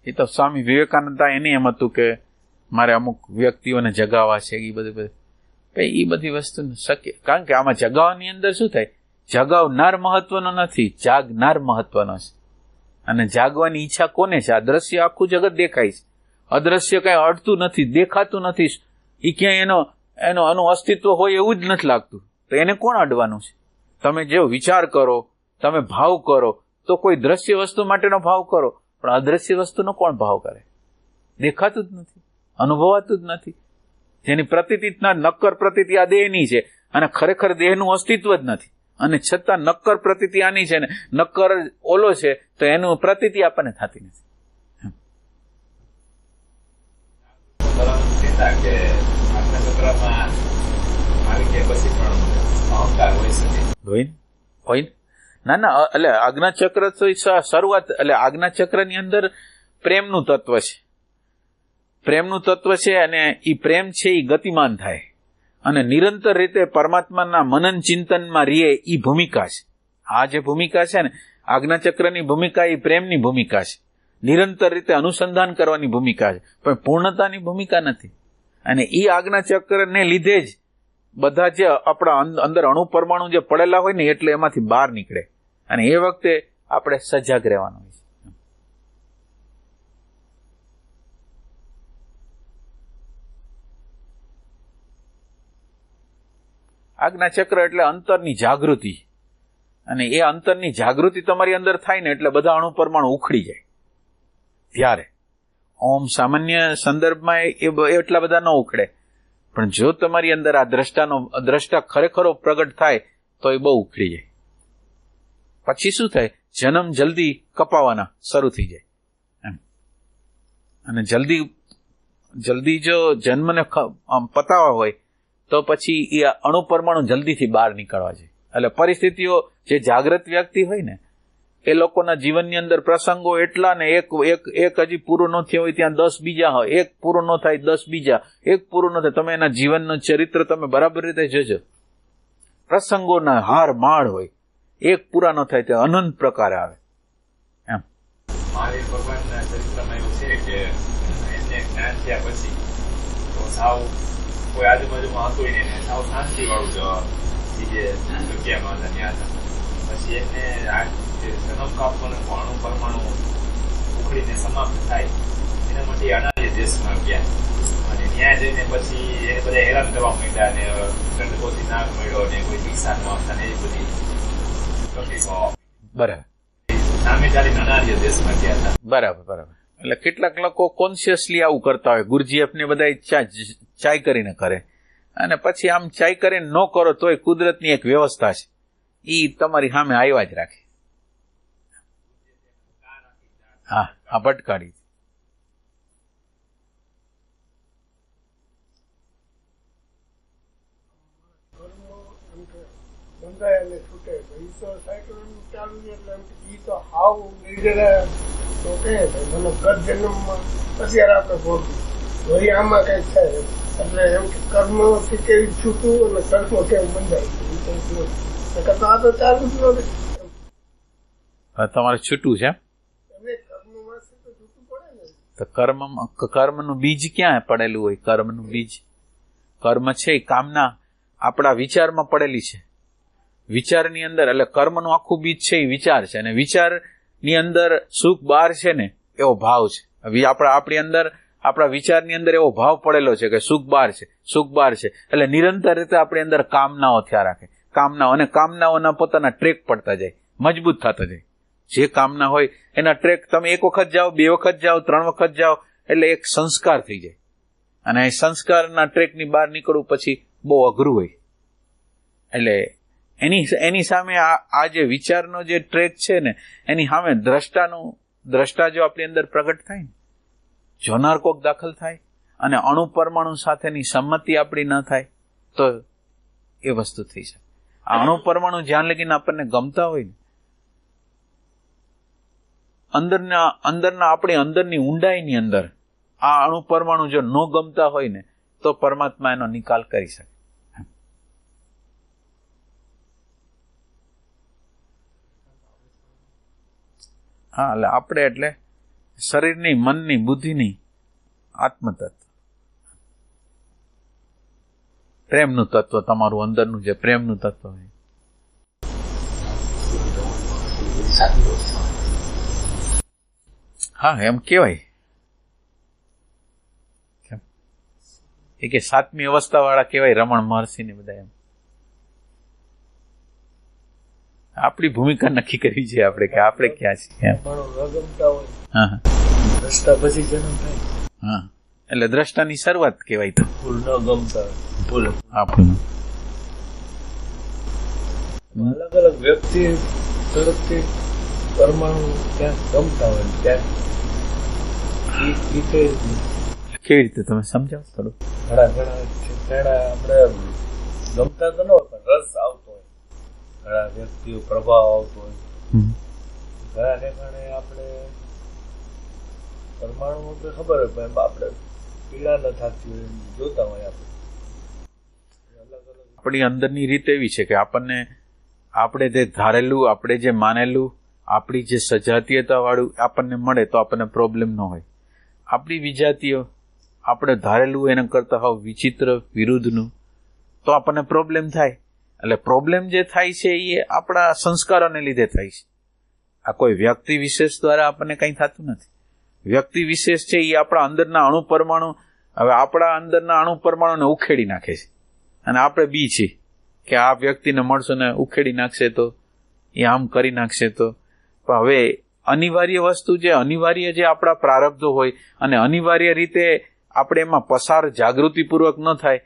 એ તો સ્વામી વિવેકાનંદ એને એમ હતું કે મારે અમુક વ્યક્તિઓને જગાવવા છે. એ બધી વસ્તુ શક્ય, કારણ કે આમાં જગાવવાની અંદર શું થાય, જગાવનાર મહત્વનો નથી, જાગનાર મહત્વનો છે. અને જાગવાની ઈચ્છા કોને છે? આ દ્રશ્ય આખું જગત દેખાય છે, અદ્રશ્ય કઈ અડતું નથી, દેખાતું નથી. એ ક્યાંય એનું અસ્તિત્વ હોય એવું જ નથી લાગતું. તો એને કોણ અડવાનું છે? તમે જો વિચાર કરો, તમે ભાવ કરો, તો કોઈ દ્રશ્ય વસ્તુ માટેનો ભાવ કરો, પણ અદ્રશ્ય વસ્તુનો કોણ ભાવ કરે? દેખાતું જ નથી, અનુભવાતું જ નથી. જેની પ્રતીતિ નક્કર પ્રતીતિ આ દેહની છે, અને ખરેખર દેહનું અસ્તિત્વ જ નથી. અને છતાં નક્કર પ્રતીતિ આની છે ને નક્કર ઓલો છે, તો એનું પ્રતીતિ આપણને થતી નથી.
કહેતા કે આજના ચક્રમાં આવી ગયા પછી પણ અહંકાર હોય શકે.
હોય ના એટલે આજ્ઞાચક્ર તો શરૂઆત, એટલે આજ્ઞાચક્રની અંદર પ્રેમનું તત્વ છે. પ્રેમનું તત્વ છે, અને એ પ્રેમ છે એ ગતિમાન થાય અને નિરંતર રીતે પરમાત્માના મનન ચિંતનમાં રહે. એ ભૂમિકા છે. આ જે ભૂમિકા છે ને આજ્ઞાચક્રની ભૂમિકા, એ પ્રેમની ભૂમિકા છે. નિરંતર રીતે અનુસંધાન કરવાની ભૂમિકા છે, પણ પૂર્ણતાની ભૂમિકા નથી. અને એ આજ્ઞાચક્રને લીધે જ બધા જે આપણા અંદર અણુ પરમાણુ જે પડેલા હોય ને, એટલે એમાંથી બહાર નીકળે. અને એ વખતે આપણે સજાગ રહેવાનું હોય છે. આજ્ઞાચક્ર એટલે અંતરની જાગૃતિ. અને એ અંતરની જાગૃતિ તમારી અંદર થાય ને એટલે બધા અણુ પરમાણુ ઉખડી જાય. ત્યારે ઓમ સામાન્ય સંદર્ભમાં એટલા બધા ન ઉખડે, પણ જો તમારી અંદર આ દ્રષ્ટા ખરેખરો પ્રગટ થાય તો એ બહુ ઉખડી જાય. પછી શું થાય, જન્મ જલ્દી કપાવાના શરૂ થઈ જાય એમ. અને જલ્દી જો જન્મને પતાવવા હોય તો પછી એ અણુ પરમાણુ જલ્દીથી બહાર નીકળવા જોઈએ. એટલે પરિસ્થિતિઓ, જે જાગૃત વ્યક્તિ હોય ને, એ લોકોના જીવનની અંદર પ્રસંગો એટલા ને, એક હજી પૂરું ન થયો હોય ત્યાં 10 બીજા હોય, એક પૂરું ન થાય 10 બીજા, એક પૂરું ન થાય. તમે એના જીવનનું ચરિત્ર તમે બરાબર રીતે જોજો, પ્રસંગોના હાર માળ હોય, એક પૂરા ન થાય તે અનંત પ્રકારે આવે એમ.
મહાવીર ભગવાનના ચરિત્રમાં એવું છે કે એમને જ્ઞાન થયા પછી તો સાવ કોઈ આજુબાજુમાં હતું નહીં, સાવ શાંતિ વાળું જગ્યામાં ત્યાં હતા. પછી એમને આ જન્મ કાપવાનો અણુ પરમાણુ ઉખડીને સમાપ્ત થાય એના માટે અનાર્ય દેશમાં ગયા. અને ત્યાં જઈને પછી એને બધા હેરાન કરવા માંડ્યા, અને દંડપોથી નાગ મળ્યો, ને કોઈ દીક્ષા ન આપતા ને એ બધી તકલીફો.
બરાબર,
સામે ચાલીને અનાર્ય દેશમાં ગયા હતા.
બરાબર. એટલે કેટલાક લોકો કોન્શિયસલી આવું કરતા હોય. ગુરુજી આપને બધા ચાય કરીને કરે, અને પછી આમ ચાય કરીને ન કરો તોય કુદરતની એક વ્યવસ્થા છે, એ તમારી સામે આવ્યા જ રાખે. હા ભટકાડી.
બંધાયેલે છૂટે ઈ તો સાયકલ ચાલુ એટલે ઈ તો હાવ નીકળે તો કે મને ગત જન્મમાં અત્યારે આપણે ભોગવું વળી આમાં કઈક થાય એટલે એમ કે કર્મથી કેવી છૂટવું અને કર્મ કેમ બંધાય આ તો ચાલુ જ નથી.
તમારે છૂટવું છે
એમને કર્મમાંથી તો છૂટવું પડે ને.
તો કર્મનું બીજ ક્યાં પડેલું હોય? કર્મ છે એ કામના આપણા વિચારમાં પડેલી છે. વિચારની અંદર, એટલે કર્મનું આખું બીજ છે એ વિચાર છે, અને વિચારની અંદર સુખ બહાર છે ને એવો ભાવ છે. આપણી અંદર, આપણા વિચારની અંદર એવો ભાવ પડેલો છે કે સુખ બહાર છે. એટલે નિરંતર રીતે આપણી અંદર કામનાઓ થયા રાખે. અને કામનાઓના પોતાના ટ્રેક પડતા જાય, મજબૂત થતા જાય. જે કામના હોય એના ટ્રેક તમે 1 વખત જાઓ, 2 વખત જાઓ, 3 વખત જાઓ, એટલે એક સંસ્કાર થઈ જાય. અને સંસ્કારના ટ્રેકની બહાર નીકળવું પછી બહુ અઘરું હોય. એટલે એની સામે આ જે વિચારનો જે ટ્રેક છે ને, એની સામે દ્રષ્ટા જો આપણી અંદર પ્રગટ થાય ને, જોનાર કોક દાખલ થાય અને અણુ પરમાણુ સાથેની સંમતિ આપણી ન થાય તો એ વસ્તુ થઈ શકે. આ અણુ પરમાણુ જ્યાં લગીને આપણને ગમતા હોય ને, અંદરના આપણી અંદરની ઊંડાઈની અંદર આ અણુ પરમાણુ જો ન ગમતા હોય ને, તો પરમાત્મા એનો નિકાલ કરી શકે. હા, એટલે શરીરની, મનની, બુદ્ધિની આત્મતત્વ, પ્રેમનું તત્વ, તમારું અંદરનું જે પ્રેમનું તત્વ હોય. હા, એમ કેવાય એ કે 7મી અવસ્થા વાળા કેવાય રમણ મહર્ષિ ને બધા. એમ આપણી ભૂમિકા નક્કી કરવી છે આપણે કે આપણે ક્યાં છીએ. હા,
દ્રષ્ટા પછી જન્મ થાય.
હા, એટલે દ્રષ્ટાની શરૂઆત કહેવાય. તો
ભૂલ ન ગમતા ભૂલ
આપણું
અલગ અલગ વ્યક્તિ તરફથી પરમાણુ ક્યાંક ગમતા હોય, ક્યાંક
કેવી રીતે તમે સમજાવો થોડું?
ઘણા આપણે ગમતા તો ન હોય પણ રસ આવતો હોય, ઘણા વ્યક્તિઓ પ્રભાવ આવતો હોય, ઘણા ઠેકાણે આપણે પરમાણુ ખબર હોય પણ આપણે પીડા ન થતી હોય જોતા હોય.
આપણી અંદરની રીત એવી છે કે આપણે જે ધારેલું, આપણે જે માનેલું, આપણી જે સજાતીયતા વાળું આપણને મળે તો આપણને પ્રોબ્લેમ ન હોય. આપણી વિજાતીય, આપણે ધારેલું એના કરતા હાવ વિચિત્ર વિરુદ્ધનું તો આપણને પ્રોબ્લેમ થાય. એટલે પ્રોબ્લેમ જે થાય છે એ આપણા સંસ્કારોને લીધે થાય છે. આ કોઈ વ્યક્તિ વિશેષ દ્વારા આપણને કંઈ થતું નથી. વ્યક્તિ વિશેષ છે એ આપણા અંદરના અણુ પરમાણુ, હવે આપણા અંદરના અણુ પરમાણુને ઉખેડી નાખે છે. અને આપણે બી છીએ કે આ વ્યક્તિને મળશો ને ઉખેડી નાખશે તો, એ આમ કરી નાખશે તો. પણ હવે અનિવાર્ય વસ્તુ જે આપણા પ્રારબ્ધો હોય અને અનિવાર્ય રીતે આપણે એમાં પસાર જાગૃતિપૂર્વક ન થાય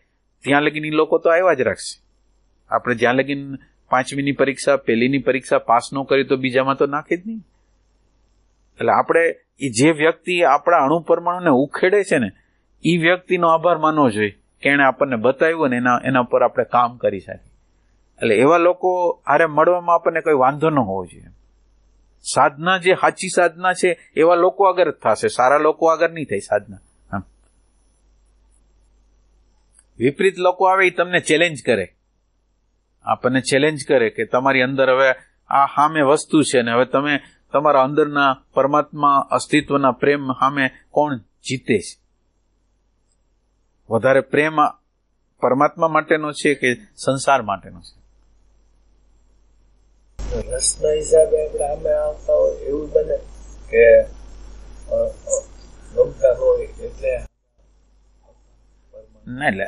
ત્યાં લગીન લોકો તો આવ્યા જ રાખશે. આપણે જ્યાં લગીન 5મીની પરીક્ષા, 1લીની પરીક્ષા પાસ ન કરી તો બીજામાં તો નાખે જ નહીં. એટલે આપણે જે વ્યક્તિ આપણા અણુ પરમાણુને ઉખેડે છે ને, એ વ્યક્તિનો આભાર માનવો જોઈએ કે એણે આપણને બતાવ્યું ને એના પર આપણે કામ કરી શકીએ. એટલે એવા લોકો હારે મળવામાં આપણને કોઈ વાંધો ન હોવો જોઈએ. સાધના જે સાચી સાધના છે એવા લોકો આગળ જ થશે, સારા લોકો આગળ નહીં થાય સાધના. વિપરીત લોકો આવે એ તમને ચેલેન્જ કરે, આપણને ચેલેન્જ કરે કે તમારી અંદર હવે આ સામે વસ્તુ છે ને હવે તમે તમારા અંદરના પરમાત્મા અસ્તિત્વના પ્રેમ સામે કોણ જીતે છે? વધારે પ્રેમ પરમાત્મા માટેનો છે કે સંસાર માટેનો છે?
રસના હિસાબે આપણે આમે આવતા હોય એવું બને કે ગમતા હોય એટલે
ના, એટલે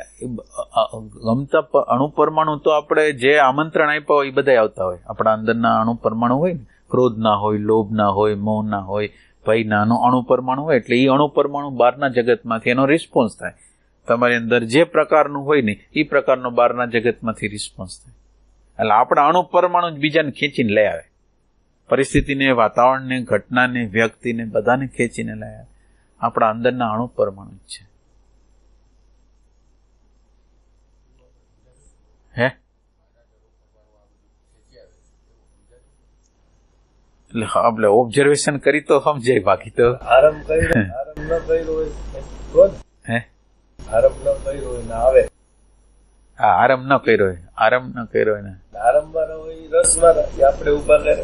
ગમતા અણુ પરમાણુ તો આપણે જે આમંત્રણ આપ્યા હોય એ બધા આવતા હોય. આપણા અંદરના અણુ પરમાણુ હોય ને, ક્રોધ ના હોય, લોભ ના હોય, મોહ ના હોય, ભય નાનો અણુ પરમાણુ હોય, એટલે એ અણુ પરમાણુ બહારના જગતમાંથી એનો રિસ્પોન્સ થાય. તમારી અંદર જે પ્રકારનું હોય ને એ પ્રકારનો બહારના જગતમાંથી રિસ્પોન્સ થાય. એટલે આપણા અણુ પરમાણુ જ બીજાને ખેંચીને લઈ આવે, પરિસ્થિતિને, વાતાવરણને, ઘટનાને, વ્યક્તિને બધાને ખેંચીને લઈ આવે. આપણા અંદરના અણુ પરમાણુ જ છે. એટલે આપણે ઓબ્ઝર્વેશન કરી તો સમજાય, બાકી તો
આરંભ કર્યો ન કર્યો હોય આરંભ ન કર્યો હોય ને આવે.
હા, આરંભ ન કર્યો હોય ને
આરંભ વાળા હોય રસ વાળા આપણે ઉભા કરે.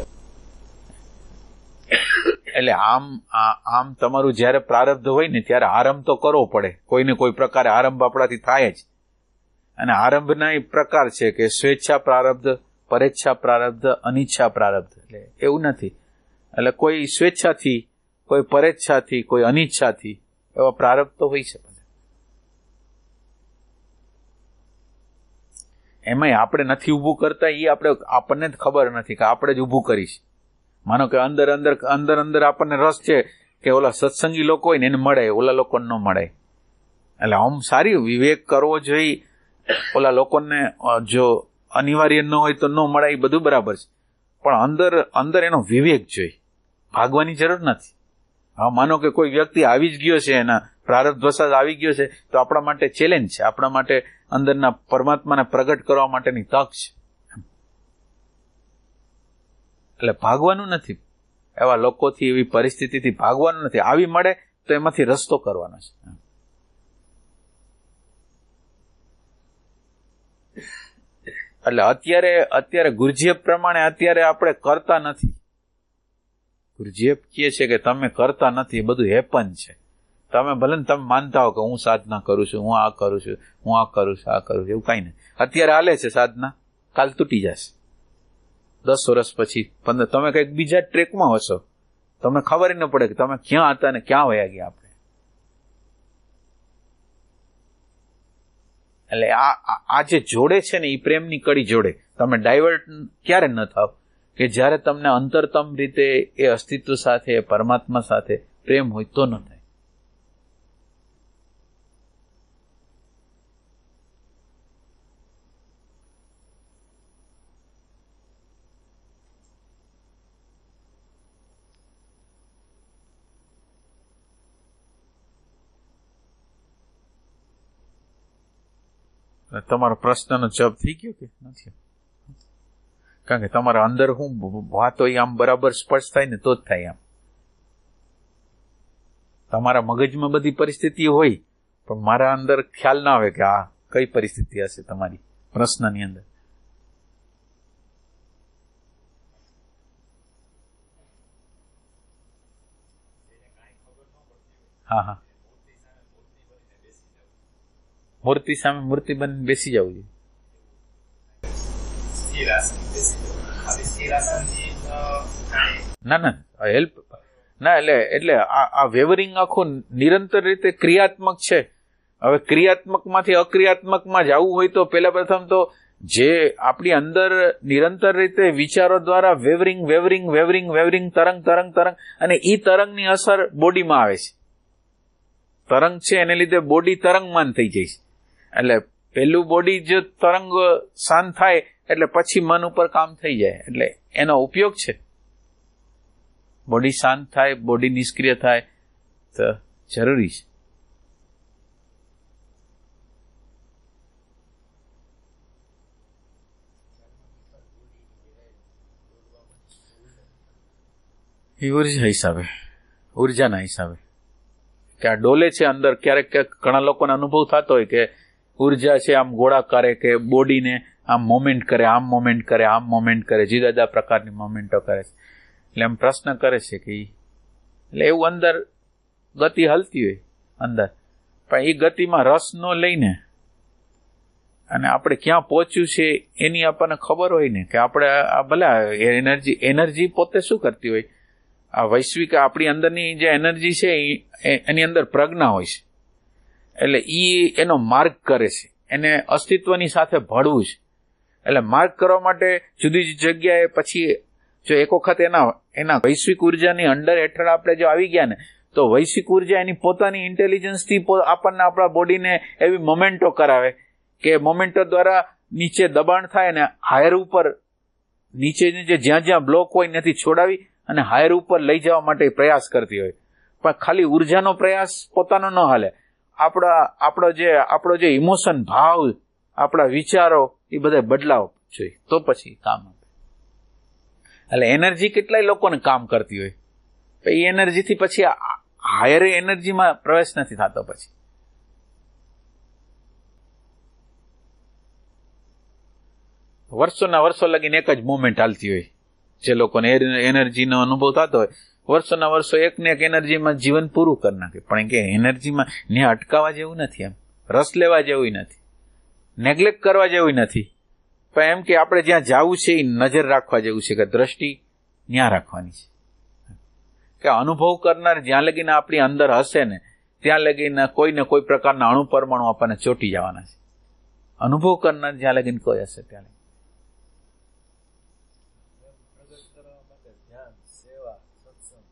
એટલે આમ તમારું જયારે પ્રારબ્ધ હોય ને ત્યારે આરંભ તો કરવો પડે. કોઈને કોઈ પ્રકારે આરંભ આપણાથી થાય જ. અને આરંભના એ પ્રકાર છે કે સ્વેચ્છા પ્રારબ્ધ, પરેચ્છા પ્રારબ્ધ, અનિચ્છા પ્રારબ્ધ. એટલે એવું નથી, એટલે કોઈ સ્વેચ્છાથી, કોઈ પરેચ્છાથી, કોઈ અનિચ્છાથી એવા પ્રારબ્ધ તો હોઈ શકે. એમાંય આપણે નથી ઊભું કરતા, એ આપણને જ ખબર નથી કે આપણે જ ઊભું કરીશ. માનો કે અંદર આપણને રસ છે કે ઓલા સત્સંગી લોકો હોય ને એને મળે, ઓલા લોકોને ન મળે. એટલે આમ સારી વિવેક કરવો જોઈએ. ઓલા લોકોને જો અનિવાર્ય ન હોય તો ન મળે એ બધું બરાબર છે, પણ અંદર એનો વિવેક જોઈએ. ભાગવાની જરૂર નથી. હા, માનો કે કોઈ વ્યક્તિ આવી જ ગયો છે, એના પ્રારબ્ધ વસાત આવી ગયો છે, તો આપણા માટે ચેલેન્જ છે, આપણા માટે અંદરના પરમાત્માને પ્રગટ કરવા માટેની તક છે. એટલે ભાગવાનું નથી, એવા લોકોથી, એવી પરિસ્થિતિથી ભાગવાનું નથી. આવી મળે તો એમાંથી રસ્તો કરવાનો છે. એટલે અત્યારે ગુરુજીએફ પ્રમાણે અત્યારે આપણે કરતા નથી. ગુરુજીએફ કહે છે કે તમે કરતા નથી, એ બધું હેપન છે. તમે ભલે ને તમે માનતા હો કે હું સાધના કરું છું, હું આ કરું છું, હું આ કરું છું, આ કરું છું, એવું કઈ નહીં. અત્યારે હાલે છે સાધના, કાલ તૂટી જશે. 10 વર્ષ પછી 15 તમે કઈક બીજા ટ્રેકમાં હશો, તમને ખબર ન પડે કે તમે ક્યાં હતા ને ક્યાં વયા ગયા આપણે. એટલે આ જે જોડે છે ને, એ પ્રેમની કડી જોડે. તમે ડાયવર્ટ ક્યારે ન થાવ કે જ્યારે તમને અંતરતમ રીતે એ અસ્તિત્વ સાથે, પરમાત્મા સાથે પ્રેમ હોય તો ન થાય. તમારો પ્રશ્નનો જવાબ થઈ ગયો કે નથી? કારણ કે તમારા અંદર હું વાત હોય આમ બરાબર સ્પષ્ટ થાય ને તો જ થાય. આમ તમારા મગજમાં બધી પરિસ્થિતિ હોય, પણ મારા અંદર ખ્યાલ ના આવે કે આ કઈ પરિસ્થિતિ હશે તમારી પ્રશ્નની અંદર. હા હા, મૂર્તિ સામે મૂર્તિ બની બેસી જવું જોઈએ.
સ્થિર આસન બેસી જવું. આવી સ્થિર આસનથી
ના હેલ્પ ના, એટલે આ વેવરિંગ આખું નિરંતર રીતે ક્રિયાત્મક છે. હવે ક્રિયાત્મકમાંથી અક્રિયાત્મકમાં જવું હોય તો પહેલા પ્રથમ તો જે આપણી અંદર નિરંતર રીતે વિચારો દ્વારા વેવરિંગ તરંગ અને ઈ તરંગની અસર બોડીમાં આવે છે. તરંગ છે એને લીધે બોડી તરંગમાન થઈ જાય છે. એટલે પેલું બોડી જો તરંગ શાંત થાય એટલે પછી મન ઉપર કામ થઈ જાય. એટલે એનો ઉપયોગ છે. બોડી શાંત થાય, બોડી નિષ્ક્રિય થાય તો જરૂરી છે. એ ઉર્જાના હિસાબે કે આ ડોલે છે અંદર. ક્યારેક ઘણા લોકોને અનુભવ થતો હોય કે ઉર્જા છે આમ ગોળાકારે, કે બોડીને આમ મોમેન્ટ કરે, આમ મોમેન્ટ કરે, જુદા જુદા પ્રકારની મોમેન્ટો કરે છે. એટલે એમ પ્રશ્ન કરે છે કે એટલે એવું અંદર ગતિ હલતી હોય અંદર, પણ એ ગતિમાં રસ ન લઈને અને આપણે ક્યાં પહોંચ્યું છે એની આપણને ખબર હોય ને, કે આપણે આ ભલે એનર્જી પોતે શું કરતી હોય, આ વૈશ્વિક આપણી અંદરની જે એનર્જી છે એની અંદર પ્રજ્ઞા હોય છે. એટલે એનો માર્ગ કરે છે, એને અસ્તિત્વની સાથે ભળવું છે. એટલે માર્ગ કરવા માટે જુદી જુદી જગ્યાએ પછી જો એક વખત એના વૈશ્વિક ઉર્જાની અંડર હેઠળ આપણે જો આવી ગયા ને, તો વૈશ્વિક ઉર્જા એની પોતાની ઇન્ટેલિજન્સથી આપણને આપણા બોડીને એવી મોમેન્ટો કરાવે કે મોમેન્ટો દ્વારા નીચે દબાણ થાય અને હાયર ઉપર નીચે જ્યાં જ્યાં બ્લોક હોય નથી છોડાવી અને હાયર ઉપર લઈ જવા માટે પ્રયાસ કરતી હોય. પણ ખાલી ઉર્જાનો પ્રયાસ પોતાનો ન હાલે. આપણો જે ઇમોશન, ભાવ, આપણા વિચારો એ બધા બદલાવ જોઈએ તો પછી કામ આપે. એટલે એનર્જી કેટલાય લોકોને કામ કરતી હોય, એ એનર્જીથી પછી હાયર એનર્જીમાં પ્રવેશ નથી થતો. પછી વર્ષોના વર્ષો લગીને એક જ મુવમેન્ટ હાલતી હોય. જે લોકોને એનર્જીનો અનુભવ થતો હોય, વર્ષોના વર્ષો એક ને એક એનર્જીમાં જીવન પૂરું કરી નાખે. પણ કે એનર્જીમાં ને અટકાવવા જેવું નથી, એમ રસ લેવા જેવું નથી, નેગ્લેક્ટ કરવા જેવું નથી. પણ એમ કે આપણે જ્યાં જવું છે એ નજર રાખવા જેવું છે, કે દ્રષ્ટિ ત્યાં રાખવાની છે. કે અનુભવ કરનાર જ્યાં લગીને આપણી અંદર હશે ને, ત્યાં લગીને કોઈને કોઈ પ્રકારના અણુ પરમાણુ આપણને ચોંટી જવાના છે. અનુભવ કરનાર જ્યાં લગીને કોઈ હશે ત્યાં લગીને.
પ્રગટ કરવા માટે ધ્યાન, સેવા, સત્સંગ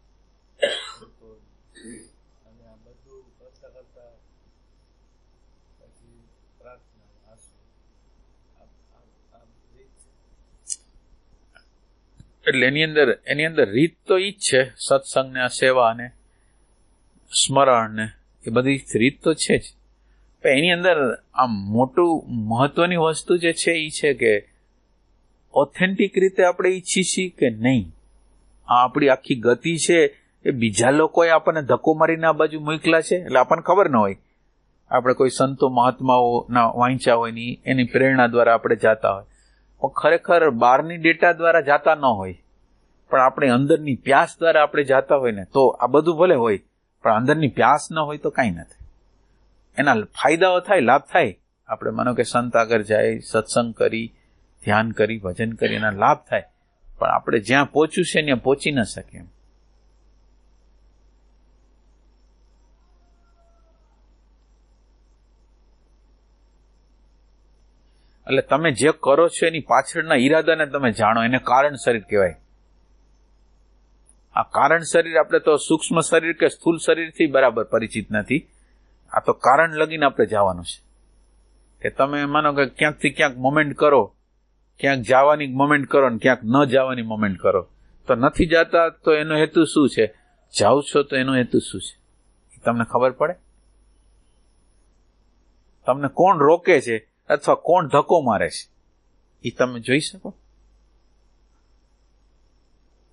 અને આ બધું કરતા કરતા પ્રાર્થના આંસુ આ રીત છે.
એટલે એની અંદર રીત તો ઈ જ છે, સત્સંગ ને સેવા ને સ્મરણ ને એ બધી રીત તો છે જ. પણ એની અંદર આમ મોટું મહત્વની વસ્તુ જે છે એ છે કે ઓથેન્ટિક રીતે આપણે ઈચ્છી છીએ કે નહીં. આ આપણી આખી ગતિ છે એ બીજા લોકોએ આપણને ધક્કો મારીને આ બાજુ મોકલા છે એટલે આપણને ખબર ન હોય. આપણે કોઈ સંતો મહાત્માઓના વાંચ્યા હોય ની એની પ્રેરણા દ્વારા આપણે જાતા હોય, પણ ખરેખર બહારની ડેટા દ્વારા જાતા ન હોય, પણ આપણે અંદરની પ્યાસ દ્વારા આપણે જાતા હોય ને તો આ બધું ભલે હોય, પણ અંદરની પ્યાસ ન હોય તો કાંઈ નથી. એના ફાયદાઓ થાય, લાભ થાય. આપણે માનો કે સંત આગળ જાય, સત્સંગ કરી, ધ્યાન કરી, ભજન કરી, એના લાભ થાય, પણ આપણે જ્યાં પહોંચ્યું છે ત્યાં પહોંચી ન શકીએ એમ. એટલે તમે જે કરો છો એની પાછળના ઈરાદાને તમે જાણો, એને કારણ શરીર કહેવાય. આ કારણ શરીર આપણે તો સૂક્ષ્મ શરીર કે સ્થૂળ શરીરથી બરાબર પરિચિત નથી. આ તો કારણ લગીને આપણે જવાનું છે. કે તમે માનો કે ક્યાંકથી ક્યાંક મોમેન્ટ કરો, ક્યાંક જવાની મોમેન્ટ કરો ને ક્યાંક ન જવાની મોમેન્ટ કરો, તો નથી જતા તો એનો હેતુ શું છે? જાઓ છો તો એનો હેતુ શું છે એ તમને ખબર પડે? તમને કોણ રોકે છે અથવા કોણ ધક્કો મારે છે એ તમે જોઈ શકો?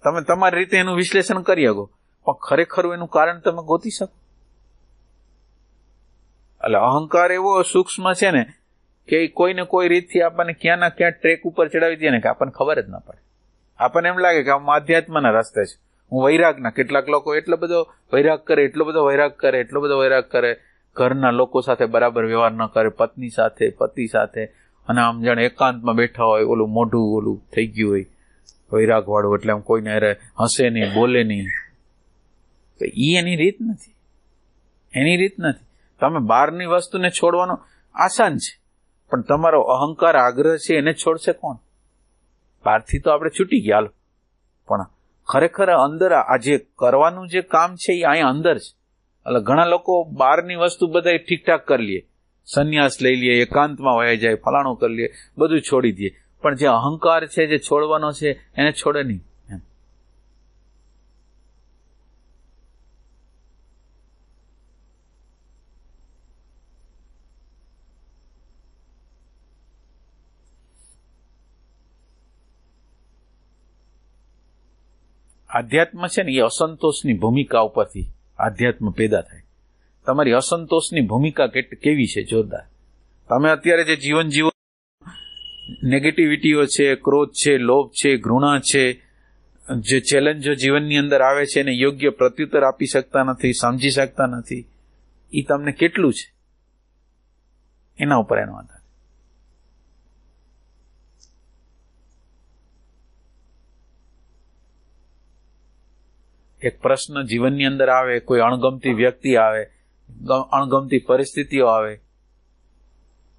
તમે તમારી રીતે એનું વિશ્લેષણ કરી શકો, પણ ખરેખર એનું કારણ તમે ગોતી શકો? એટલે અહંકાર એવો સૂક્ષ્મ છે ને કે કોઈને કોઈ રીતથી આપણને ક્યાં ના ક્યાં ટ્રેક ઉપર ચડાવી દે ને કે આપણને ખબર જ ના પડે. આપણને એમ લાગે કે હું આધ્યાત્મના રસ્તે છું, હું વૈરાગના. કેટલાક લોકો એટલો બધો વૈરાગ કરે, એટલો બધો વૈરાગ કરે, એટલો બધો વૈરાગ કરે, ઘરના લોકો સાથે બરાબર વ્યવહાર ન કરે, પત્ની સાથે, પતિ સાથે, અને આમ જાણે એકાંતમાં બેઠા હોય, ઓલું મોઢું ઓલું થઈ ગયું હોય વૈરાગ વાળું, એટલે આમ કોઈને હસે નહીં, બોલે નહીં. તો એની રીત નથી, એની રીત નથી. તમે બહારની વસ્તુને છોડવાનો આસાન છે, પણ તમારો અહંકાર આગ્રહ છે એને છોડશે કોણ? બહારથી તો આપણે છૂટી ગયા, પણ ખરેખર અંદર આ જે કરવાનું જે કામ છે એ અહીંયા અંદર છે. એટલે ઘણા લોકો બહારની વસ્તુ બધા ઠીકઠાક કરી લે, સંન્યાસ લઈ લે, એકાંતમાં વયા જાય, ફલાણું કરી લે, બધું છોડી દે, પણ જે અહંકાર છે, જે છોડવાનો છે એને છોડે નહીં. આધ્યાત્મ છે ને એ અસંતોષની ભૂમિકા ઉપરથી આધ્યાત્મ પેદા થાય. તમારી અસંતોષની ભૂમિકા કેવી છે? જોરદાર. તમે અત્યારે જે જીવન જીવો, નેગેટિવિટીઓ છે, ક્રોધ છે, લોભ છે, ઘૃણા છે, જે ચેલેન્જો જીવનની અંદર આવે છે એને યોગ્ય પ્રત્યુત્તર આપી શકતા નથી, સમજી શકતા નથી, એ તમને કેટલું છે એના ઉપર એનો આધાર. એક પ્રશ્ન જીવનની અંદર આવે, કોઈ અણગમતી વ્યક્તિ આવે, અણગમતી પરિસ્થિતિઓ આવે,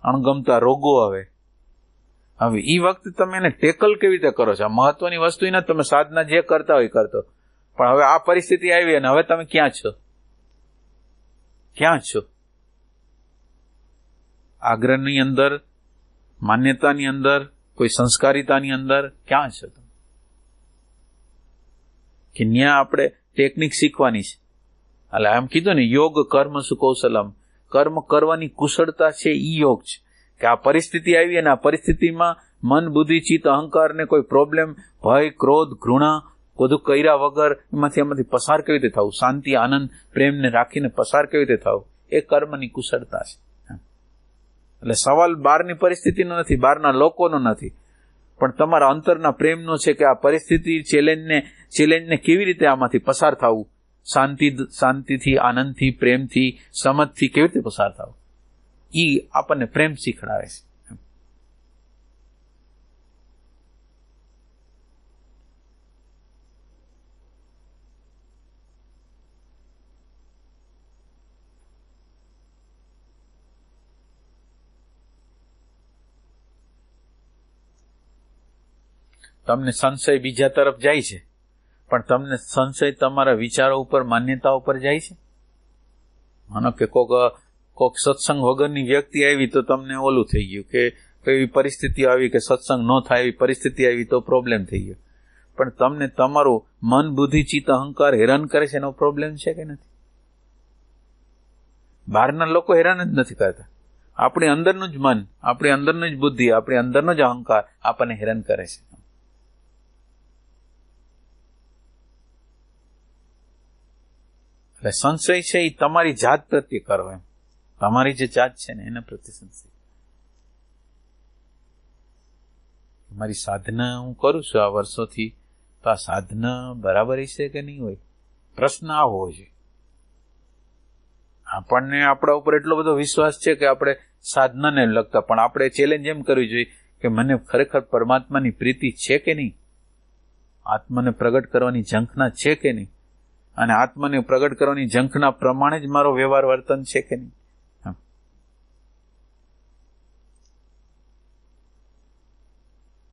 અણગમતા રોગો આવે. હવે એ વખતે તમે એને ટેકલ કેવી રીતે કરો છો? મહત્વની વસ્તુ એ નથી તમે સાધના જે કરતા હોય કરતો, પણ હવે આ પરિસ્થિતિ આવી અને હવે તમે ક્યાં છો? ક્યાં છો? આગ્રહની અંદર, માન્યતાની અંદર, કોઈ સંસ્કારિતાની અંદર ક્યાં છો? કે ન્યા આપણે ટેકનિક શીખવાની છે. એટલે એમ કીધું ને, યોગ કર્મ સુકૌશલમ, કર્મ કરવાની કુશળતા છે ઈ યોગ છે. કે આ પરિસ્થિતિ આવી અને આ પરિસ્થિતિમાં મન, બુદ્ધિ, ચિત્ત, અહંકારને કોઈ પ્રોબ્લેમ, ભય, ક્રોધ, ઘૃણા બધું કર્યા વગર એમાંથી પસાર કેવી રીતે થવું, શાંતિ, આનંદ, પ્રેમને રાખીને પસાર કેવી રીતે થવું, એ કર્મની કુશળતા છે. એટલે સવાલ બહારની પરિસ્થિતિનો નથી, બહારના લોકોનો નથી, પણ તમારા અંતરના પ્રેમનો છે કે આ પરિસ્થિતિ, ચેલેન્જને કેવી રીતે આમાંથી પસાર થવું, શાંતિથી, આનંદથી, પ્રેમથી, સમજથી કેવી રીતે પસાર થવું, એ આપણને પ્રેમ શીખડાવે છે. તમને સંશય બીજા તરફ જાય છે, પણ તમને સંશય તમારા વિચારો ઉપર, માન્યતા ઉપર જાય છે. માનો કે કોક કોઈક સત્સંગ વગરની વ્યક્તિ આવી તો તમને ઓલું થઈ ગયું કે એવી પરિસ્થિતિ આવી કે સત્સંગ ન થાય એવી પરિસ્થિતિ આવી તો પ્રોબ્લેમ થઈ ગયો. પણ તમને તમારું મન, બુદ્ધિ, ચિત્ત, અહંકાર હેરાન કરે છે એનો પ્રોબ્લેમ છે કે નથી? બહારના લોકો હેરાન જ નથી કરતા. આપણી અંદરનું જ મન, આપણી અંદરનું જ બુદ્ધિ, આપણી અંદરનો જ અહંકાર આપણને હેરાન કરે છે. એટલે સંશય છે એ તમારી જાત પ્રત્યે કરો એમ. તમારી જે જાત છે ને એના પ્રત્યે સંશય. મારી સાધના હું કરું છું આ વર્ષોથી, તો આ સાધના બરાબર છે કે નહીં હોય? પ્રશ્ન આવો હોય છે. આપણને આપણા ઉપર એટલો બધો વિશ્વાસ છે કે આપણે સાધનાને લગતા, પણ આપણે ચેલેન્જ એમ કરવી જોઈએ કે મને ખરેખર પરમાત્માની પ્રીતિ છે કે નહીં, આત્માને પ્રગટ કરવાની ઝંખના છે કે નહીં, અને આત્માને પ્રગટ કરવાની ઝંખના પ્રમાણે જ મારો વ્યવહાર વર્તન છે કે નહીં.